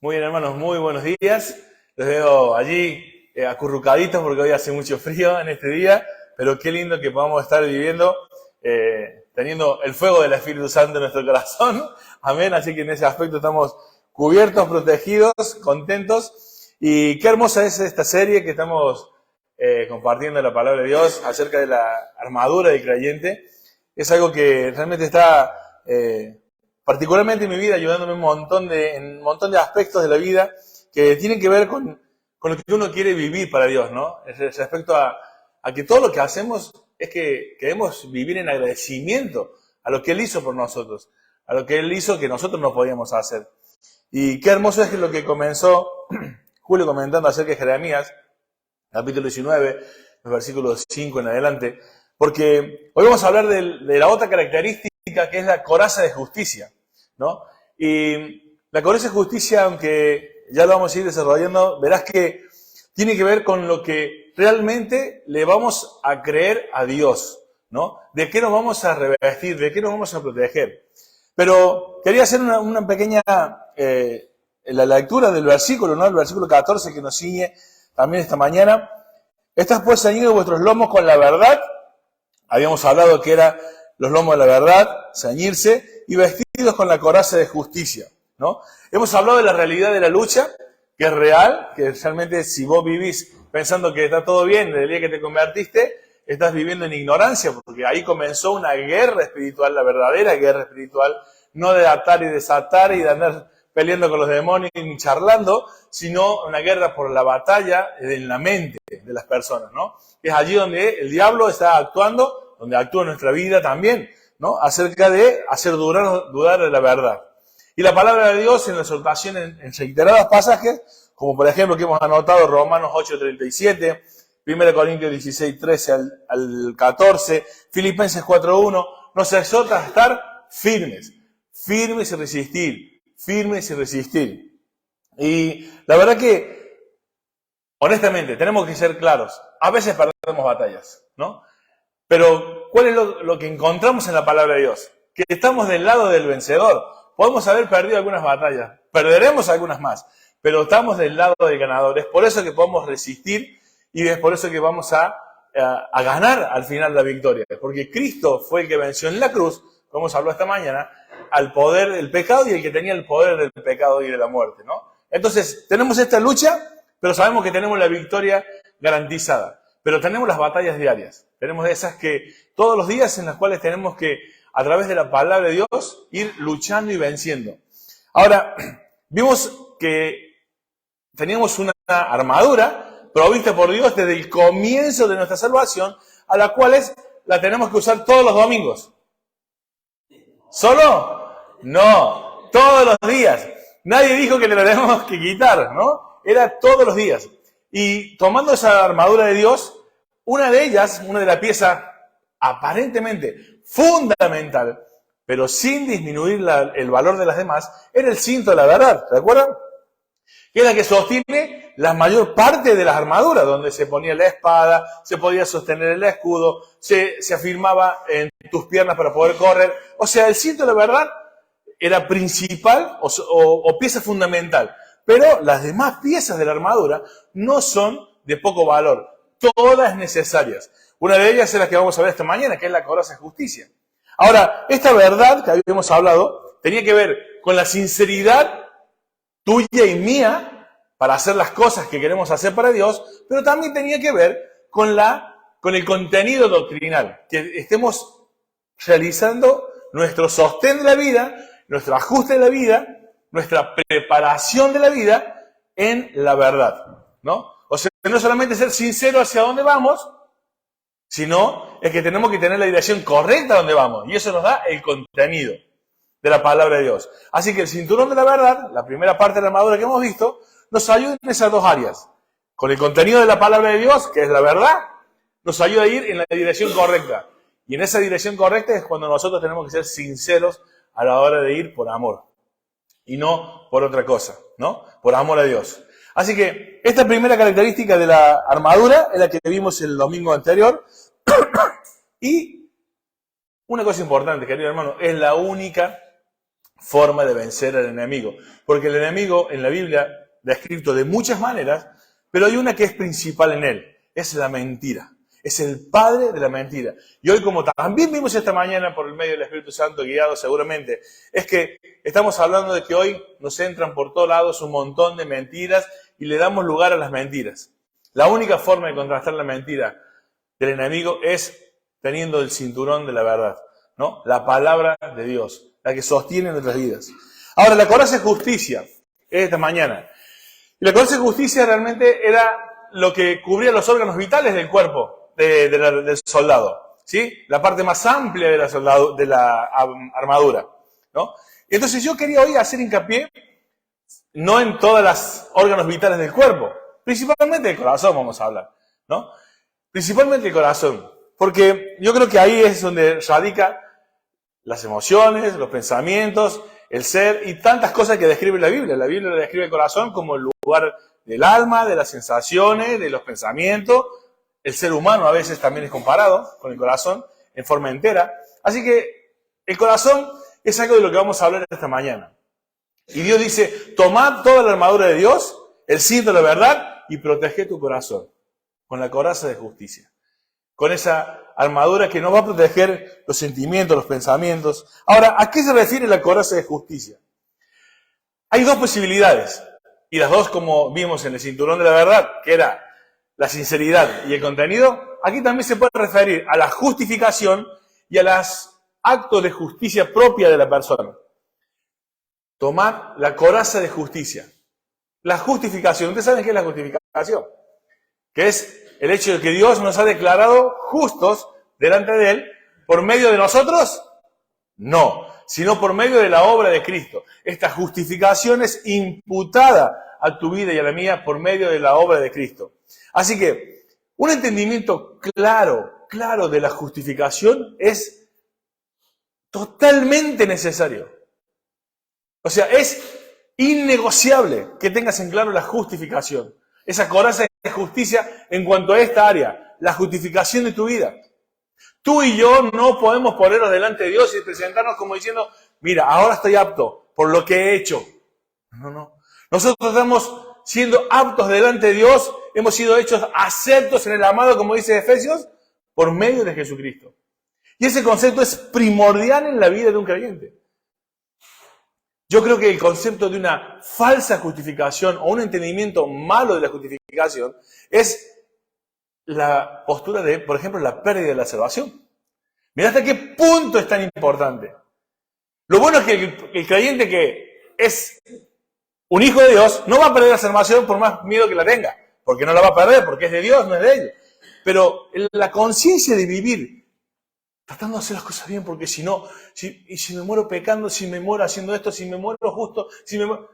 Muy bien, hermanos, muy buenos días. Los veo allí acurrucaditos porque hoy hace mucho frío en este día, pero qué lindo que podamos estar viviendo, teniendo el fuego del Espíritu Santo en nuestro corazón. Amén. Así que en ese aspecto estamos cubiertos, protegidos, contentos. Y qué hermosa es esta serie que estamos compartiendo la palabra de Dios acerca de la armadura del creyente. Es algo que realmente está particularmente en mi vida ayudándome en un montón de aspectos de la vida que tienen que ver con lo que uno quiere vivir para Dios, ¿no? Respecto a que todo lo que hacemos es que queremos vivir en agradecimiento a lo que Él hizo por nosotros, a lo que Él hizo que nosotros no podíamos hacer. Y qué hermoso es lo que comenzó Julio comentando acerca de Jeremías, capítulo 19, los versículos 5 en adelante, porque hoy vamos a hablar de la otra característica que es la coraza de justicia, ¿no? Y la coraza de justicia, aunque ya lo vamos a ir desarrollando, verás que tiene que ver con lo que realmente le vamos a creer a Dios, ¿no? De qué nos vamos a revestir, de qué nos vamos a proteger. Pero quería hacer una pequeña la lectura del versículo, ¿no? El versículo 14 que nos ciñe también esta mañana. Estás pues ceñidos vuestros lomos con la verdad. Habíamos hablado que era los lomos de la verdad, ceñirse, y vestidos con la coraza de justicia, ¿no? Hemos hablado de la realidad de la lucha, que es real, que realmente si vos vivís pensando que está todo bien desde el día que te convertiste, estás viviendo en ignorancia, porque ahí comenzó una guerra espiritual, la verdadera guerra espiritual, no de atar y desatar y de andar peleando con los demonios ni charlando, sino una guerra por la batalla en la mente de las personas, ¿no? Es allí donde el diablo está actuando, donde actúa nuestra vida también, ¿no? Acerca de hacer dudar de la verdad. Y la palabra de Dios en la exhortación en reiterados pasajes, como por ejemplo que hemos anotado Romanos 8:37, 1 Corintios 16:13 al 14, Filipenses 4:1, nos exhorta a estar firmes y resistir, firmes y resistir. Y la verdad que, honestamente, tenemos que ser claros. A veces perdemos batallas, ¿no? Pero, ¿cuál es lo que encontramos en la palabra de Dios? Que estamos del lado del vencedor. Podemos haber perdido algunas batallas, perderemos algunas más, pero estamos del lado del ganador. Es por eso que podemos resistir y es por eso que vamos a ganar al final la victoria. Porque Cristo fue el que venció en la cruz, como hemos hablado esta mañana, al poder del pecado y el que tenía el poder del pecado y de la muerte, ¿no? Entonces, tenemos esta lucha, pero sabemos que tenemos la victoria garantizada. Pero tenemos las batallas diarias. Tenemos esas que todos los días en las cuales tenemos que, a través de la palabra de Dios, ir luchando y venciendo. Ahora, vimos que teníamos una armadura provista por Dios desde el comienzo de nuestra salvación, a la cual la tenemos que usar todos los domingos. ¿Solo? No, todos los días. Nadie dijo que le tenemos que quitar, ¿no? Era todos los días. Y tomando esa armadura de Dios, una de la pieza aparentemente fundamental, pero sin disminuir el valor de las demás, era el cinto de la verdad, ¿recuerdan? Que es la que sostiene la mayor parte de las armaduras, donde se ponía la espada, se podía sostener el escudo, se afirmaba en tus piernas para poder correr. O sea, el cinto de la verdad era principal o pieza fundamental. Pero las demás piezas de la armadura no son de poco valor, todas necesarias. Una de ellas es la que vamos a ver esta mañana, que es la coraza de justicia. Ahora, esta verdad que habíamos hablado tenía que ver con la sinceridad tuya y mía para hacer las cosas que queremos hacer para Dios, pero también tenía que ver con el contenido doctrinal, que estemos realizando nuestro sostén de la vida, nuestro ajuste de la vida, nuestra preparación de la vida en la verdad, ¿no? O sea, no solamente ser sincero hacia dónde vamos, sino es que tenemos que tener la dirección correcta a donde vamos, y eso nos da el contenido de la palabra de Dios. Así que el cinturón de la verdad, la primera parte de la armadura que hemos visto, nos ayuda en esas dos áreas. Con el contenido de la palabra de Dios, que es la verdad, nos ayuda a ir en la dirección correcta. Y en esa dirección correcta es cuando nosotros tenemos que ser sinceros a la hora de ir por amor. Y no por otra cosa, ¿no? Por amor a Dios. Así que esta primera característica de la armadura es la que vimos el domingo anterior. Y una cosa importante, querido hermano, es la única forma de vencer al enemigo. Porque el enemigo en la Biblia descrito de muchas maneras, pero hay una que es principal en él, es la mentira. Es el padre de la mentira. Y hoy, como también vimos esta mañana por el medio del Espíritu Santo, guiado seguramente, es que estamos hablando de que hoy nos entran por todos lados un montón de mentiras y le damos lugar a las mentiras. La única forma de contrastar la mentira del enemigo es teniendo el cinturón de la verdad, ¿no? La palabra de Dios, la que sostiene nuestras vidas. Ahora, la coraza de justicia es esta mañana. Y la coraza de justicia realmente era lo que cubría los órganos vitales del cuerpo del soldado, ¿sí? La parte más amplia de la armadura, ¿no? Entonces yo quería hoy hacer hincapié no en todos los órganos vitales del cuerpo, principalmente el corazón vamos a hablar, ¿no? Principalmente el corazón, porque yo creo que ahí es donde radica las emociones, los pensamientos, el ser y tantas cosas que describe la Biblia. La Biblia describe el corazón como el lugar del alma, de las sensaciones, de los pensamientos. El ser humano a veces también es comparado con el corazón en forma entera. Así que el corazón es algo de lo que vamos a hablar esta mañana. Y Dios dice, tomad toda la armadura de Dios, el cinto de la verdad, y protege tu corazón con la coraza de justicia. Con esa armadura que nos va a proteger los sentimientos, los pensamientos. Ahora, ¿a qué se refiere la coraza de justicia? Hay dos posibilidades. Y las dos, como vimos en el cinturón de la verdad, que era la sinceridad y el contenido, aquí también se puede referir a la justificación y a los actos de justicia propia de la persona. Tomar la coraza de justicia. La justificación, ¿ustedes saben qué es la justificación? Que es el hecho de que Dios nos ha declarado justos delante de Él por medio de nosotros, no, sino por medio de la obra de Cristo. Esta justificación es imputada a tu vida y a la mía por medio de la obra de Cristo. Así que un entendimiento claro de la justificación es totalmente necesario. O sea, es innegociable que tengas en claro la justificación. Esa coraza de justicia en cuanto a esta área, la justificación de tu vida. Tú y yo no podemos ponernos delante de Dios y presentarnos como diciendo, mira, ahora estoy apto por lo que he hecho. No. Nosotros estamos siendo aptos delante de Dios, hemos sido hechos aceptos en el amado, como dice Efesios, por medio de Jesucristo. Y ese concepto es primordial en la vida de un creyente. Yo creo que el concepto de una falsa justificación o un entendimiento malo de la justificación es la postura de, por ejemplo, la pérdida de la salvación. Mirá hasta qué punto es tan importante. Lo bueno es que el creyente que es un hijo de Dios no va a perder la salvación por más miedo que la tenga, porque no la va a perder, porque es de Dios, no es de ellos. Pero la conciencia de vivir tratando de hacer las cosas bien, porque si no, si me muero pecando, si me muero haciendo esto, si me muero justo, si me muero...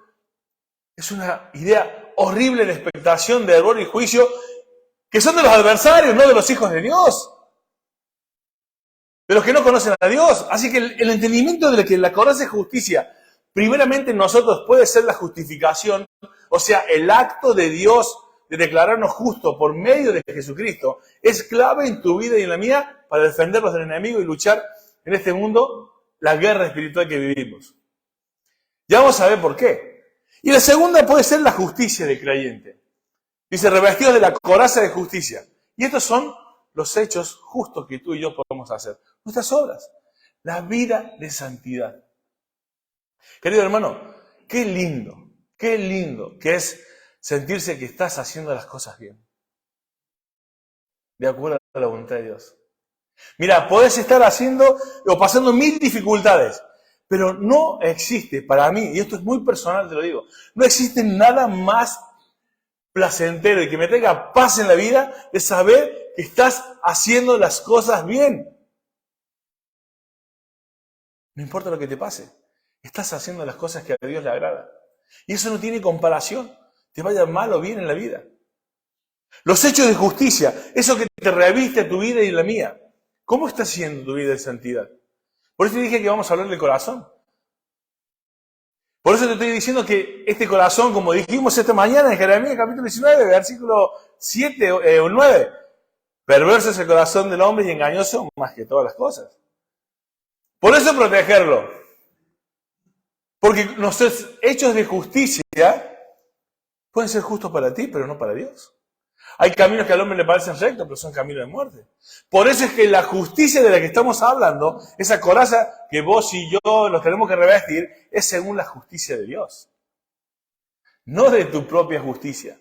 Es una idea horrible de expectación, de error y juicio, que son de los adversarios, no de los hijos de Dios. De los que no conocen a Dios. Así que el entendimiento de que la coraza de justicia, primeramente en nosotros puede ser la justificación, o sea, el acto de Dios de declararnos justos por medio de Jesucristo, es clave en tu vida y en la mía para defenderlos del enemigo y luchar en este mundo la guerra espiritual que vivimos. Ya vamos a ver por qué. Y la segunda puede ser la justicia del creyente. Dice, revestidos de la coraza de justicia. Y estos son los hechos justos que tú y yo podemos hacer. Nuestras obras. La vida de santidad. Querido hermano, qué lindo que es sentirse que estás haciendo las cosas bien. De acuerdo a la voluntad de Dios. Mira, podés estar haciendo o pasando 1000 dificultades, pero no existe para mí, y esto es muy personal, te lo digo, no existe nada más placentero y que me traiga paz en la vida de saber que estás haciendo las cosas bien. No importa lo que te pase, estás haciendo las cosas que a Dios le agrada. Y eso no tiene comparación, te vaya mal o bien en la vida. Los hechos de justicia, eso que te reviste a tu vida y la mía. ¿Cómo está siendo tu vida de santidad? Por eso te dije que vamos a hablar del corazón. Por eso te estoy diciendo que este corazón, como dijimos esta mañana en Jeremías capítulo 19, versículo 7 o 9, perverso es el corazón del hombre y engañoso más que todas las cosas. Por eso protegerlo. Porque nuestros hechos de justicia pueden ser justos para ti, pero no para Dios. Hay caminos que al hombre le parecen rectos, pero son caminos de muerte. Por eso es que la justicia de la que estamos hablando, esa coraza que vos y yo nos tenemos que revestir, es según la justicia de Dios. No de tu propia justicia.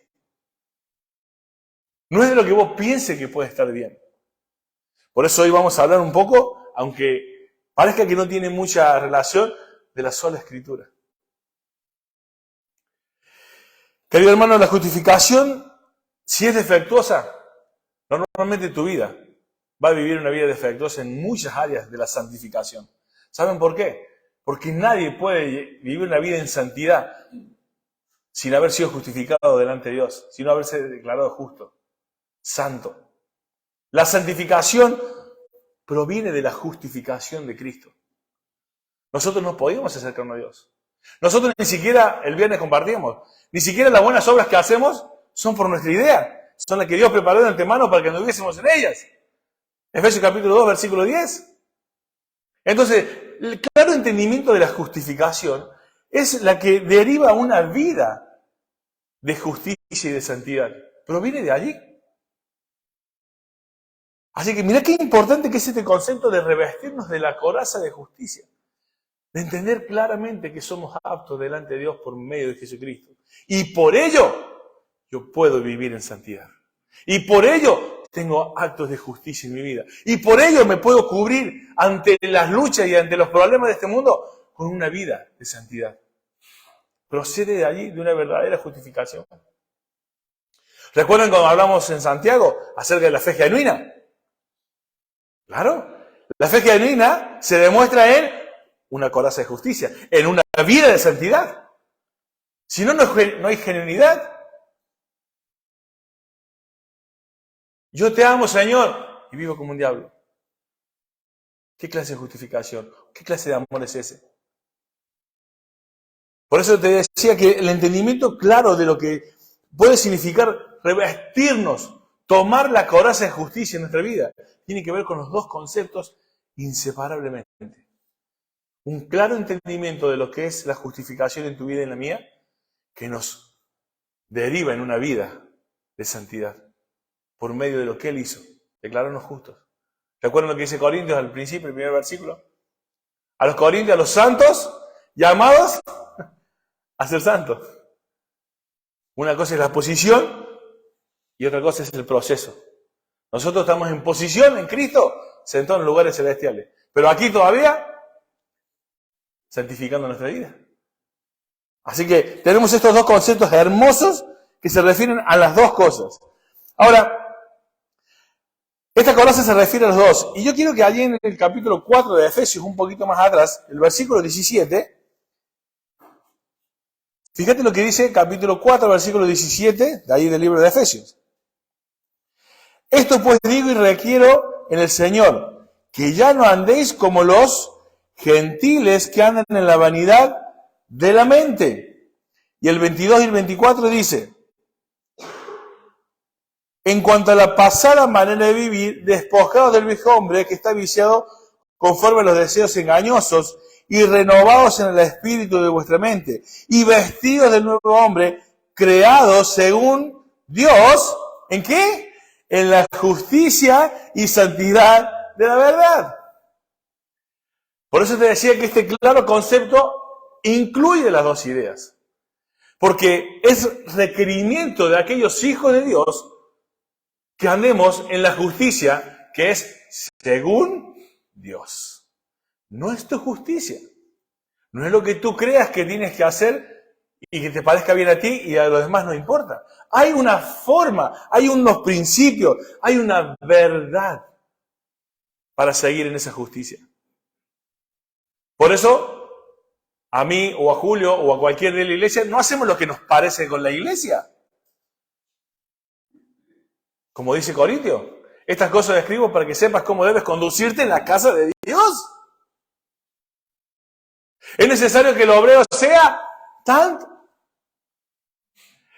No es de lo que vos pienses que puede estar bien. Por eso hoy vamos a hablar un poco, aunque parezca que no tiene mucha relación, de la sola Escritura. Querido hermano, la justificación, si es defectuosa, normalmente tu vida va a vivir una vida defectuosa en muchas áreas de la santificación. ¿Saben por qué? Porque nadie puede vivir una vida en santidad sin haber sido justificado delante de Dios, sin haberse declarado justo, santo. La santificación proviene de la justificación de Cristo. Nosotros no podíamos acercarnos a Dios. Nosotros ni siquiera el viernes compartíamos. Ni siquiera las buenas obras que hacemos son por nuestra idea. Son las que Dios preparó de antemano para que anduviésemos en ellas. Efesios capítulo 2, versículo 10. Entonces, el claro entendimiento de la justificación es la que deriva una vida de justicia y de santidad. Proviene de allí. Así que mirá qué importante que es este concepto de revestirnos de la coraza de justicia. De entender claramente que somos aptos delante de Dios por medio de Jesucristo. Y por ello yo puedo vivir en santidad. Y por ello tengo actos de justicia en mi vida. Y por ello me puedo cubrir ante las luchas y ante los problemas de este mundo con una vida de santidad. Procede de allí, de una verdadera justificación. ¿Recuerdan cuando hablamos en Santiago acerca de la fe genuina? Claro, la fe genuina se demuestra en una coraza de justicia, en una vida de santidad. Si no, no hay genuinidad. Yo te amo, Señor, y vivo como un diablo. ¿Qué clase de justificación? ¿Qué clase de amor es ese? Por eso te decía que el entendimiento claro de lo que puede significar revestirnos, tomar la coraza de justicia en nuestra vida, tiene que ver con los dos conceptos inseparablemente. Un claro entendimiento de lo que es la justificación en tu vida y en la mía, que nos deriva en una vida de santidad, por medio de lo que Él hizo, declararnos justos. ¿Recuerdan lo que dice Corintios al principio, el primer versículo? A los corintios, a los santos, llamados a ser santos. Una cosa es la posición y otra cosa es el proceso. Nosotros estamos en posición en Cristo, sentados en lugares celestiales. Pero aquí todavía santificando nuestra vida. Así que tenemos estos dos conceptos hermosos que se refieren a las dos cosas. Ahora, esta coraza se refiere a los dos. Y yo quiero que allí en el capítulo 4 de Efesios, un poquito más atrás, el versículo 17, fíjate lo que dice capítulo 4, versículo 17, de ahí del libro de Efesios. Esto pues digo y requiero en el Señor, que ya no andéis como los gentiles que andan en la vanidad de la mente. Y el 22 y el 24 dice, en cuanto a la pasada manera de vivir, despojados del viejo hombre que está viciado conforme a los deseos engañosos y renovados en el espíritu de vuestra mente y vestidos del nuevo hombre, creado según Dios, ¿en qué? En la justicia y santidad de la verdad. Por eso te decía que este claro concepto incluye las dos ideas. Porque es requerimiento de aquellos hijos de Dios que andemos en la justicia que es según Dios. No es tu justicia. No es lo que tú creas que tienes que hacer y que te parezca bien a ti y a los demás no importa. Hay una forma, hay unos principios, hay una verdad para seguir en esa justicia. Por eso, a mí o a Julio o a cualquier de la iglesia, no hacemos lo que nos parece con la iglesia. Como dice Corintio, estas cosas escribo para que sepas cómo debes conducirte en la casa de Dios. Es necesario que el obrero sea tanto.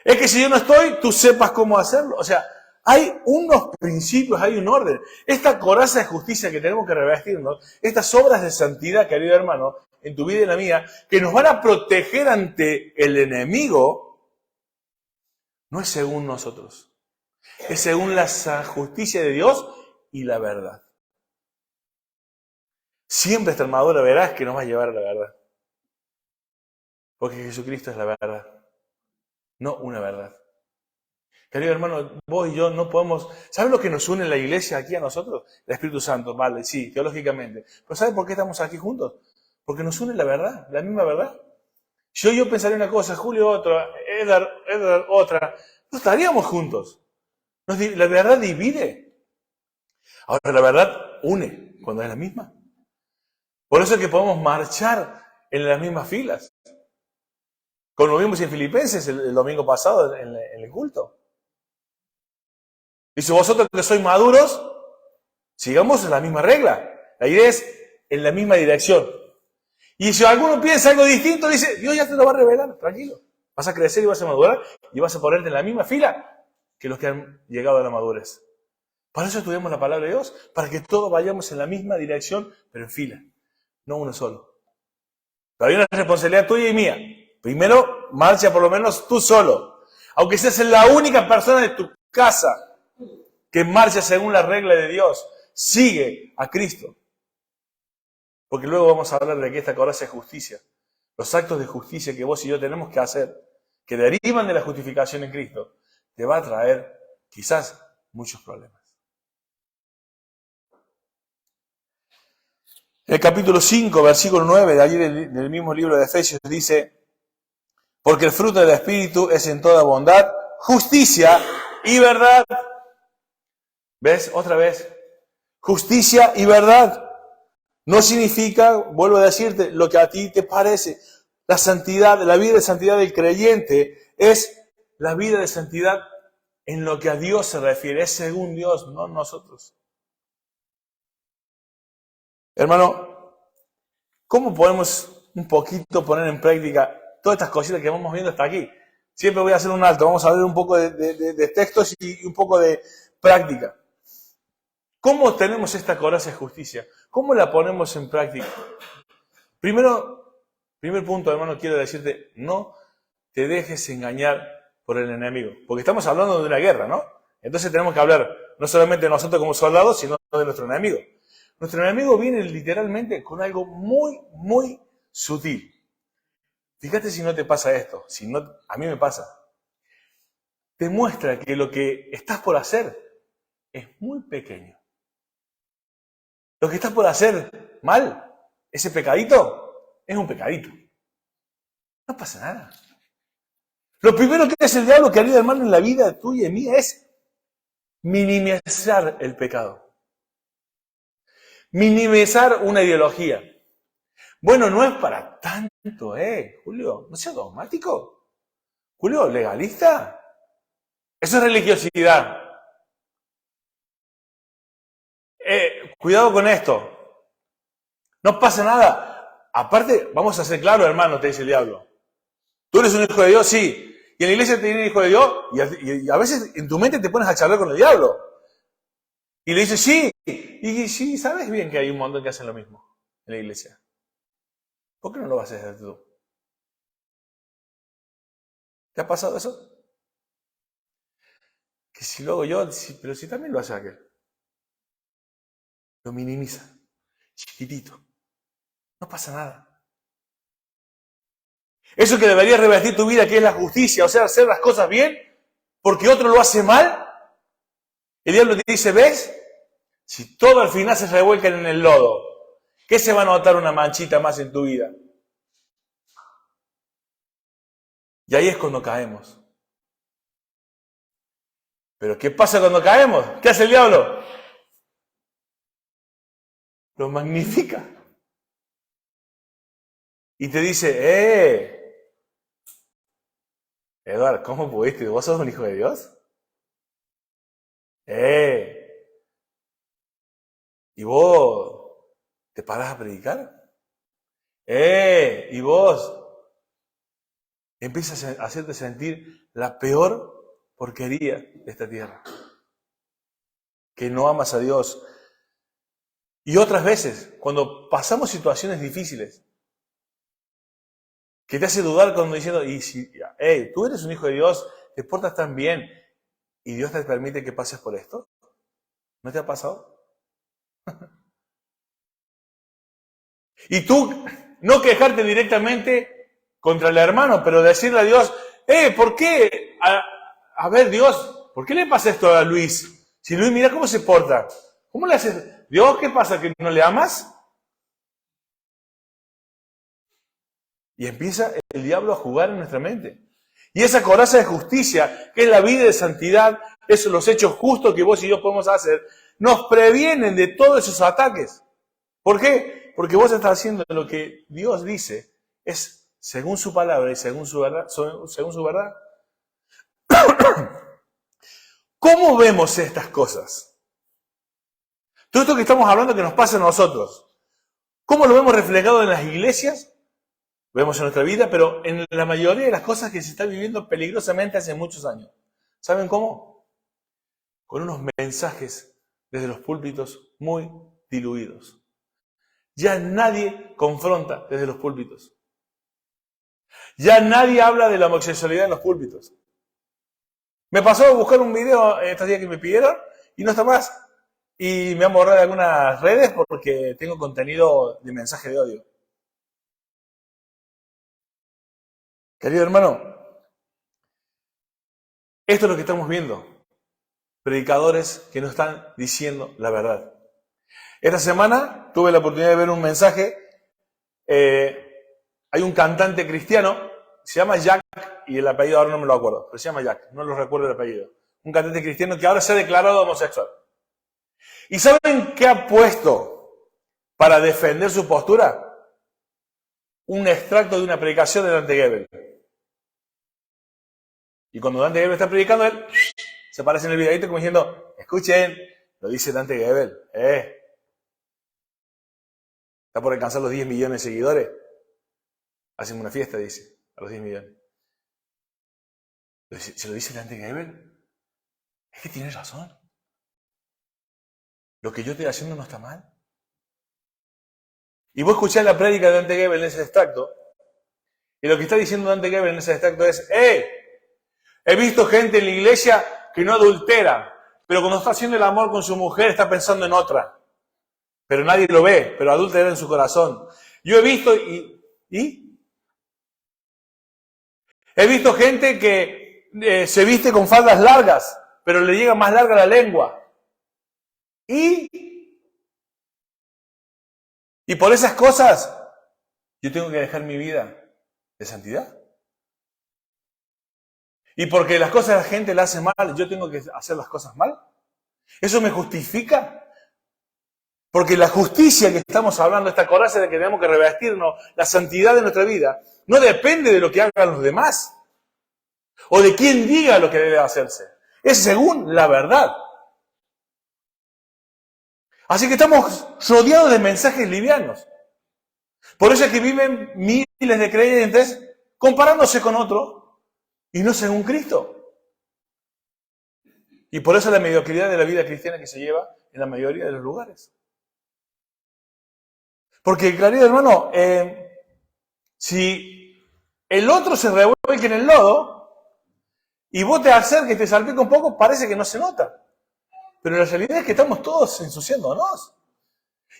Es que si yo no estoy, tú sepas cómo hacerlo. O sea, hay unos principios, hay un orden. Esta coraza de justicia que tenemos que revestirnos, estas obras de santidad, querido hermano, en tu vida y en la mía, que nos van a proteger ante el enemigo, no es según nosotros. Es según la justicia de Dios y la verdad. Siempre esta armadura verás que nos va a llevar a la verdad. Porque Jesucristo es la verdad, no una verdad. Querido hermano, vos y yo no podemos... ¿Sabes lo que nos une en la iglesia aquí a nosotros? El Espíritu Santo, vale, sí, teológicamente. Pero ¿sabes por qué estamos aquí juntos? Porque nos une la verdad, la misma verdad. Si yo pensaría una cosa, Julio otra, Edgar otra, no estaríamos juntos. La verdad divide. Ahora, la verdad une cuando es la misma. Por eso es que podemos marchar en las mismas filas. Como lo vimos en Filipenses el domingo pasado en el culto. Dice, vosotros que sois maduros, sigamos en la misma regla. La idea es en la misma dirección. Y si alguno piensa algo distinto, dice, Dios ya te lo va a revelar, tranquilo. Vas a crecer y vas a madurar y vas a ponerte en la misma fila que los que han llegado a la madurez. Para eso estudiamos la palabra de Dios, para que todos vayamos en la misma dirección, pero en fila, no uno solo. Pero hay una responsabilidad tuya y mía. Primero, marcha por lo menos tú solo. Aunque seas la única persona de tu casa que marcha según la regla de Dios, sigue a Cristo. Porque luego vamos a hablar de que esta coraza es justicia. Los actos de justicia que vos y yo tenemos que hacer, que derivan de la justificación en Cristo, te va a traer quizás muchos problemas. El capítulo 5, versículo 9 de allí del mismo libro de Efesios dice, porque el fruto del Espíritu es en toda bondad, justicia y verdad. ¿Ves? Otra vez. Justicia y verdad. No significa, vuelvo a decirte, lo que a ti te parece. La santidad, la vida de santidad del creyente es la vida de santidad en lo que a Dios se refiere. Es según Dios, no nosotros. Hermano, ¿cómo podemos un poquito poner en práctica todas estas cositas que vamos viendo hasta aquí? Siempre voy a hacer un alto. Vamos a ver un poco de textos y un poco de práctica. ¿Cómo tenemos esta coraza de justicia? ¿Cómo la ponemos en práctica? Primer punto, hermano, quiero decirte, no te dejes engañar por el enemigo. Porque estamos hablando de una guerra, ¿no? Entonces tenemos que hablar no solamente de nosotros como soldados, sino de nuestro enemigo. Nuestro enemigo viene literalmente con algo muy, muy sutil. Fíjate si no te pasa esto. Si no, a mí me pasa. Te muestra que lo que estás por hacer es muy pequeño. Lo que estás por hacer mal, ese pecadito, es un pecadito. No pasa nada. Lo primero que hace el diablo, querido hermano, en la vida tuya y mía es minimizar el pecado. Minimizar una ideología. Bueno, no es para tanto, Julio. No sea dogmático. Julio, legalista. Eso es religiosidad. Cuidado con esto. No pasa nada. Aparte, vamos a ser claros, hermano, te dice el diablo. ¿Tú eres un hijo de Dios? Sí. Y en la iglesia te tiene hijo de Dios y a veces en tu mente te pones a charlar con el diablo. Y le dices, sí. Y sí, sabes bien que hay un montón que hacen lo mismo en la iglesia. ¿Por qué no lo vas a hacer tú? ¿Te ha pasado eso? Que si luego yo, pero si también lo hace aquel. Lo minimiza. Chiquitito. No pasa nada. Eso que debería revestir tu vida, que es la justicia, o sea, hacer las cosas bien, porque otro lo hace mal, el diablo te dice, ¿ves? Si todo al final se revuelca en el lodo, ¿qué se va a notar una manchita más en tu vida? Y ahí es cuando caemos. ¿Pero qué pasa cuando caemos? ¿Qué hace el diablo? Lo magnifica. Y te dice, Eduardo, ¿cómo pudiste? ¿Vos sos un hijo de Dios? ¿Y vos te parás a predicar? ¿Y vos empiezas a hacerte sentir la peor porquería de esta tierra? Que no amas a Dios. Y otras veces, cuando pasamos situaciones difíciles, que te hace dudar cuando diciendo, y si, hey, tú eres un hijo de Dios, te portas tan bien, y Dios te permite que pases por esto. ¿No te ha pasado? Y tú no quejarte directamente contra el hermano, pero decirle a Dios, ¿por qué? A ver, Dios, ¿por qué le pasa esto a Luis? Si Luis, mira cómo se porta. ¿Cómo le haces? Dios, ¿qué pasa? ¿Que no le amas? Y empieza el diablo a jugar en nuestra mente. Y esa coraza de justicia, que es la vida de santidad, esos los hechos justos que vos y yo podemos hacer, nos previenen de todos esos ataques. ¿Por qué? Porque vos estás haciendo lo que Dios dice, es según su palabra y según su verdad. Según su verdad. ¿Cómo vemos estas cosas? Todo esto que estamos hablando que nos pasa a nosotros, ¿cómo lo vemos reflejado en las iglesias? Lo vemos en nuestra vida, pero en la mayoría de las cosas que se están viviendo peligrosamente hace muchos años. ¿Saben cómo? Con unos mensajes desde los púlpitos muy diluidos. Ya nadie confronta desde los púlpitos. Ya nadie habla de la homosexualidad en los púlpitos. Me pasó a buscar un video estos días que me pidieron y no está más. Y me han borrado de algunas redes porque tengo contenido de mensaje de odio. Querido hermano, esto es lo que estamos viendo. Predicadores que no están diciendo la verdad. Esta semana tuve la oportunidad de ver un mensaje. Hay un cantante cristiano, se llama Jack, y el apellido ahora no me lo acuerdo, pero se llama Jack, no lo recuerdo el apellido. Un cantante cristiano que ahora se ha declarado homosexual. ¿Y saben qué ha puesto para defender su postura? Un extracto de una predicación de Dante Gebel. Y cuando Dante Gebel está predicando, él se aparece en el videito como diciendo, escuchen, lo dice Dante Gebel. Está por alcanzar los 10 millones de seguidores. Hacen una fiesta, dice, a los 10 millones. ¿Se lo dice Dante Gebel? Es que tiene razón. Lo que yo estoy haciendo no está mal. Y vos escuchás la prédica de Dante Gebel en ese extracto, y lo que está diciendo Dante Gebel en ese extracto es, he visto gente en la iglesia que no adultera, pero cuando está haciendo el amor con su mujer está pensando en otra. Pero nadie lo ve, pero adultera en su corazón. Yo he visto, he visto gente que se viste con faldas largas, pero le llega más larga la lengua. Y por esas cosas, yo tengo que dejar mi vida de santidad. Y porque las cosas la gente la hace mal, yo tengo que hacer las cosas mal. ¿Eso me justifica? Porque la justicia que estamos hablando, esta coraza de que tenemos que revestirnos, la santidad de nuestra vida, no depende de lo que hagan los demás. O de quién diga lo que debe hacerse. Es según la verdad. Así que estamos rodeados de mensajes livianos. Por eso es que viven miles de creyentes comparándose con otro y no según Cristo. Y por eso la mediocridad de la vida cristiana que se lleva en la mayoría de los lugares. Porque, querido hermano, si el otro se revuelque en el lodo y vos te acerques y te salpica un poco, parece que no se nota. Pero la realidad es que estamos todos ensuciándonos.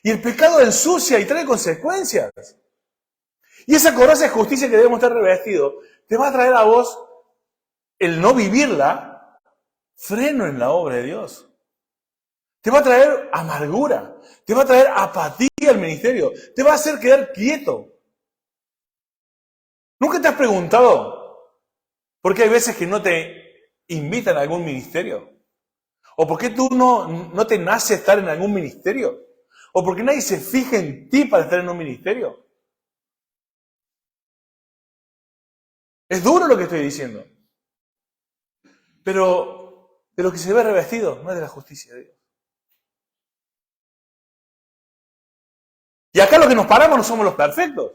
Y el pecado ensucia y trae consecuencias. Y esa coraza de justicia que debemos estar revestidos te va a traer a vos el no vivirla, freno en la obra de Dios. Te va a traer amargura, te va a traer apatía al ministerio, te va a hacer quedar quieto. ¿Nunca te has preguntado por qué hay veces que no te invitan a algún ministerio? ¿O por qué tú no te nace estar en algún ministerio? ¿O por qué nadie se fija en ti para estar en un ministerio? Es duro lo que estoy diciendo. Pero de lo que se ve revestido no es de la justicia de Dios. Y acá lo que nos paramos no somos los perfectos.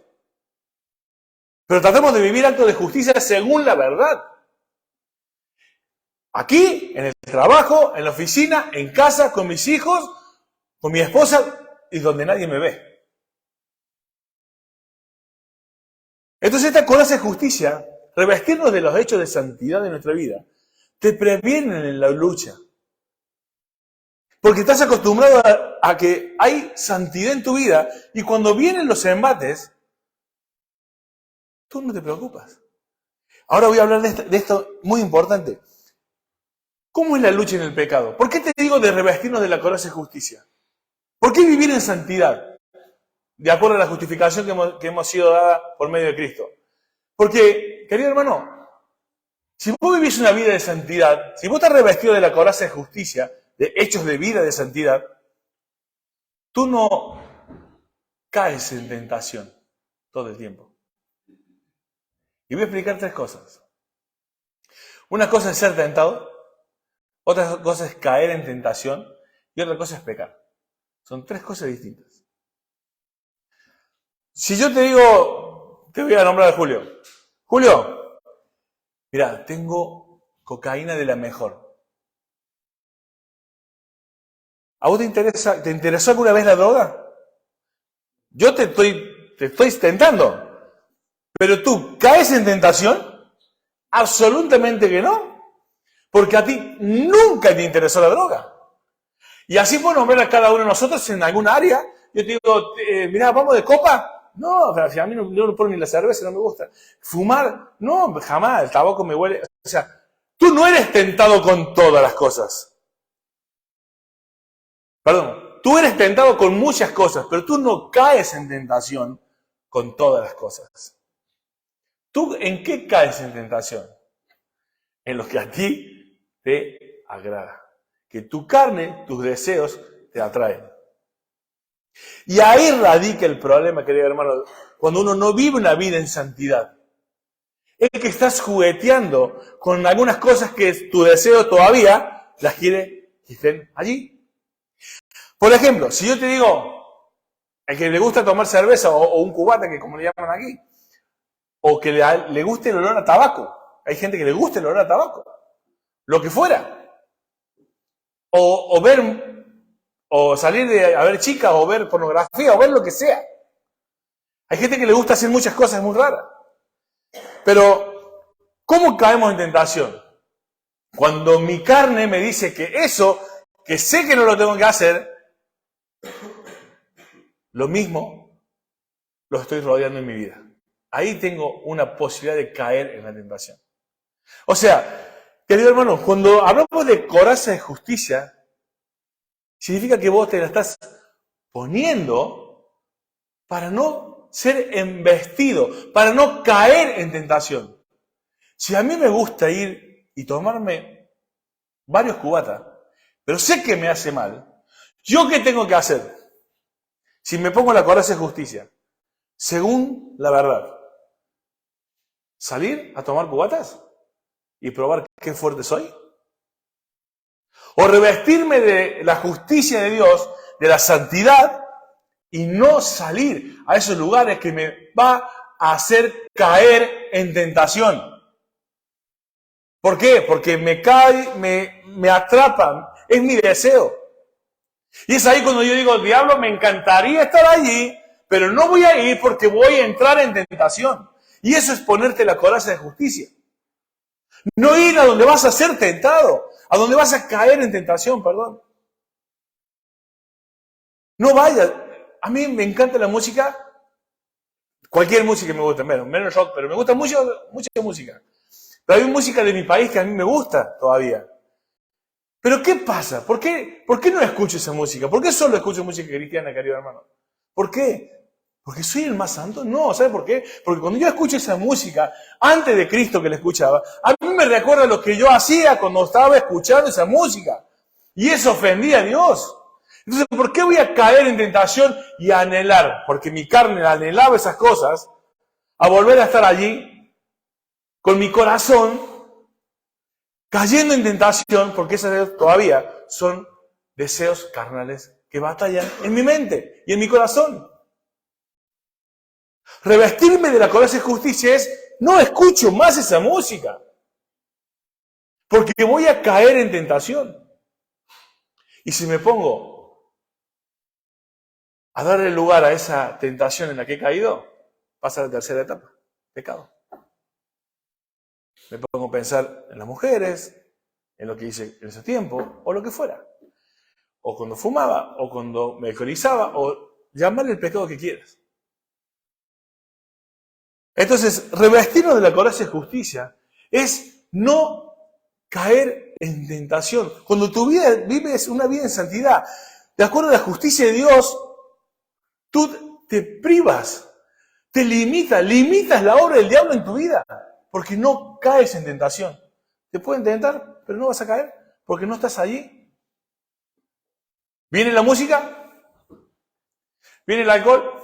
Pero tratemos de vivir actos de justicia según la verdad. Aquí, en el trabajo, en la oficina, en casa, con mis hijos, con mi esposa y donde nadie me ve. Entonces esta coraza de justicia, revestirnos de los hechos de santidad de nuestra vida, te previenen en la lucha. Porque estás acostumbrado a que hay santidad en tu vida y cuando vienen los embates, tú no te preocupas. Ahora voy a hablar de esto muy importante. ¿Cómo es la lucha en el pecado? ¿Por qué te digo de revestirnos de la coraza de justicia? ¿Por qué vivir en santidad? De acuerdo a la justificación que hemos sido dada por medio de Cristo. Porque, querido hermano, si vos vivís una vida de santidad, si vos estás revestido de la coraza de justicia, de hechos de vida de santidad, tú no caes en tentación todo el tiempo. Y voy a explicar tres cosas. Una cosa es ser tentado, otra cosa es caer en tentación y otra cosa es pecar. Son tres cosas distintas. Si yo te digo, te voy a nombrar a Julio. Julio, mira, tengo cocaína de la mejor. ¿A vos te interesó alguna vez la droga? Yo te estoy tentando. Pero tú, ¿caes en tentación? Absolutamente que no. Porque a ti nunca te interesó la droga. Y así puedo nombrar a cada uno de nosotros en alguna área. Yo te digo, mirá, ¿vamos de copa? No, a mí no pone ni la cerveza, no me gusta. ¿Fumar? No, jamás, el tabaco me huele. O sea, tú no eres tentado con todas las cosas. Perdón, tú eres tentado con muchas cosas, pero tú no caes en tentación con todas las cosas. ¿Tú en qué caes en tentación? En lo que a ti te agrada. Que tu carne, tus deseos te atraen. Y ahí radica el problema, querido hermano, cuando uno no vive una vida en santidad. Es que estás jugueteando con algunas cosas que tu deseo todavía las quiere que estén allí. Por ejemplo, si yo te digo, el que le gusta tomar cerveza o un cubata, que como le llaman aquí, o que le guste el olor a tabaco. Hay gente que le gusta el olor a tabaco. Lo que fuera. O ver, o salir a ver chicas, o ver pornografía, o ver lo que sea. Hay gente que le gusta hacer muchas cosas muy raras. Pero, ¿cómo caemos en tentación? Cuando mi carne me dice que eso, que sé que no lo tengo que hacer, lo mismo lo estoy rodeando en mi vida. Ahí tengo una posibilidad de caer en la tentación. O sea, querido hermano, cuando hablamos de coraza de justicia, significa que vos te la estás poniendo para no ser embestido, para no caer en tentación. Si a mí me gusta ir y tomarme varios cubatas, pero sé que me hace mal, ¿yo qué tengo que hacer? Si me pongo la coraza de justicia, según la verdad, ¿salir a tomar cubatas y probar qué fuerte soy? ¿O revestirme de la justicia de Dios, de la santidad, y no salir a esos lugares que me va a hacer caer en tentación? ¿Por qué? Porque me atrapan, es mi deseo. Y es ahí cuando yo digo, diablo, me encantaría estar allí, pero no voy a ir porque voy a entrar en tentación. Y eso es ponerte la coraza de justicia. No ir a donde vas a ser tentado, a donde vas a caer en tentación, perdón. No vayas. A mí me encanta la música, cualquier música me gusta, menos rock, pero me gusta mucha música. Pero hay música de mi país que a mí me gusta todavía. Pero ¿qué pasa? ¿Por qué no escucho esa música? ¿Por qué solo escucho música cristiana, querido hermano? ¿Por qué? ¿Porque soy el más santo? No, ¿sabe por qué? Porque cuando yo escucho esa música, antes de Cristo que la escuchaba, a mí me recuerda lo que yo hacía cuando estaba escuchando esa música. Y eso ofendía a Dios. Entonces, ¿por qué voy a caer en tentación y a anhelar? Porque mi carne anhelaba esas cosas, a volver a estar allí, con mi corazón, cayendo en tentación, porque esos todavía son deseos carnales que batallan en mi mente y en mi corazón. Revestirme de la coraza de justicia es, no escucho más esa música, porque voy a caer en tentación. Y si me pongo a darle lugar a esa tentación en la que he caído, pasa a la tercera etapa. Pecado. Me pongo a pensar en las mujeres, en lo que hice en ese tiempo, o lo que fuera. O cuando fumaba, o cuando me alcoholizaba, o llamarle el pecado que quieras. Entonces, revestirnos de la coraza y justicia es no caer en tentación. Cuando tu vida vives una vida en santidad, de acuerdo a la justicia de Dios, tú te privas, te limitas la obra del diablo en tu vida, porque no caes en tentación. Te pueden tentar, pero no vas a caer, porque no estás allí. Viene la música, viene el alcohol,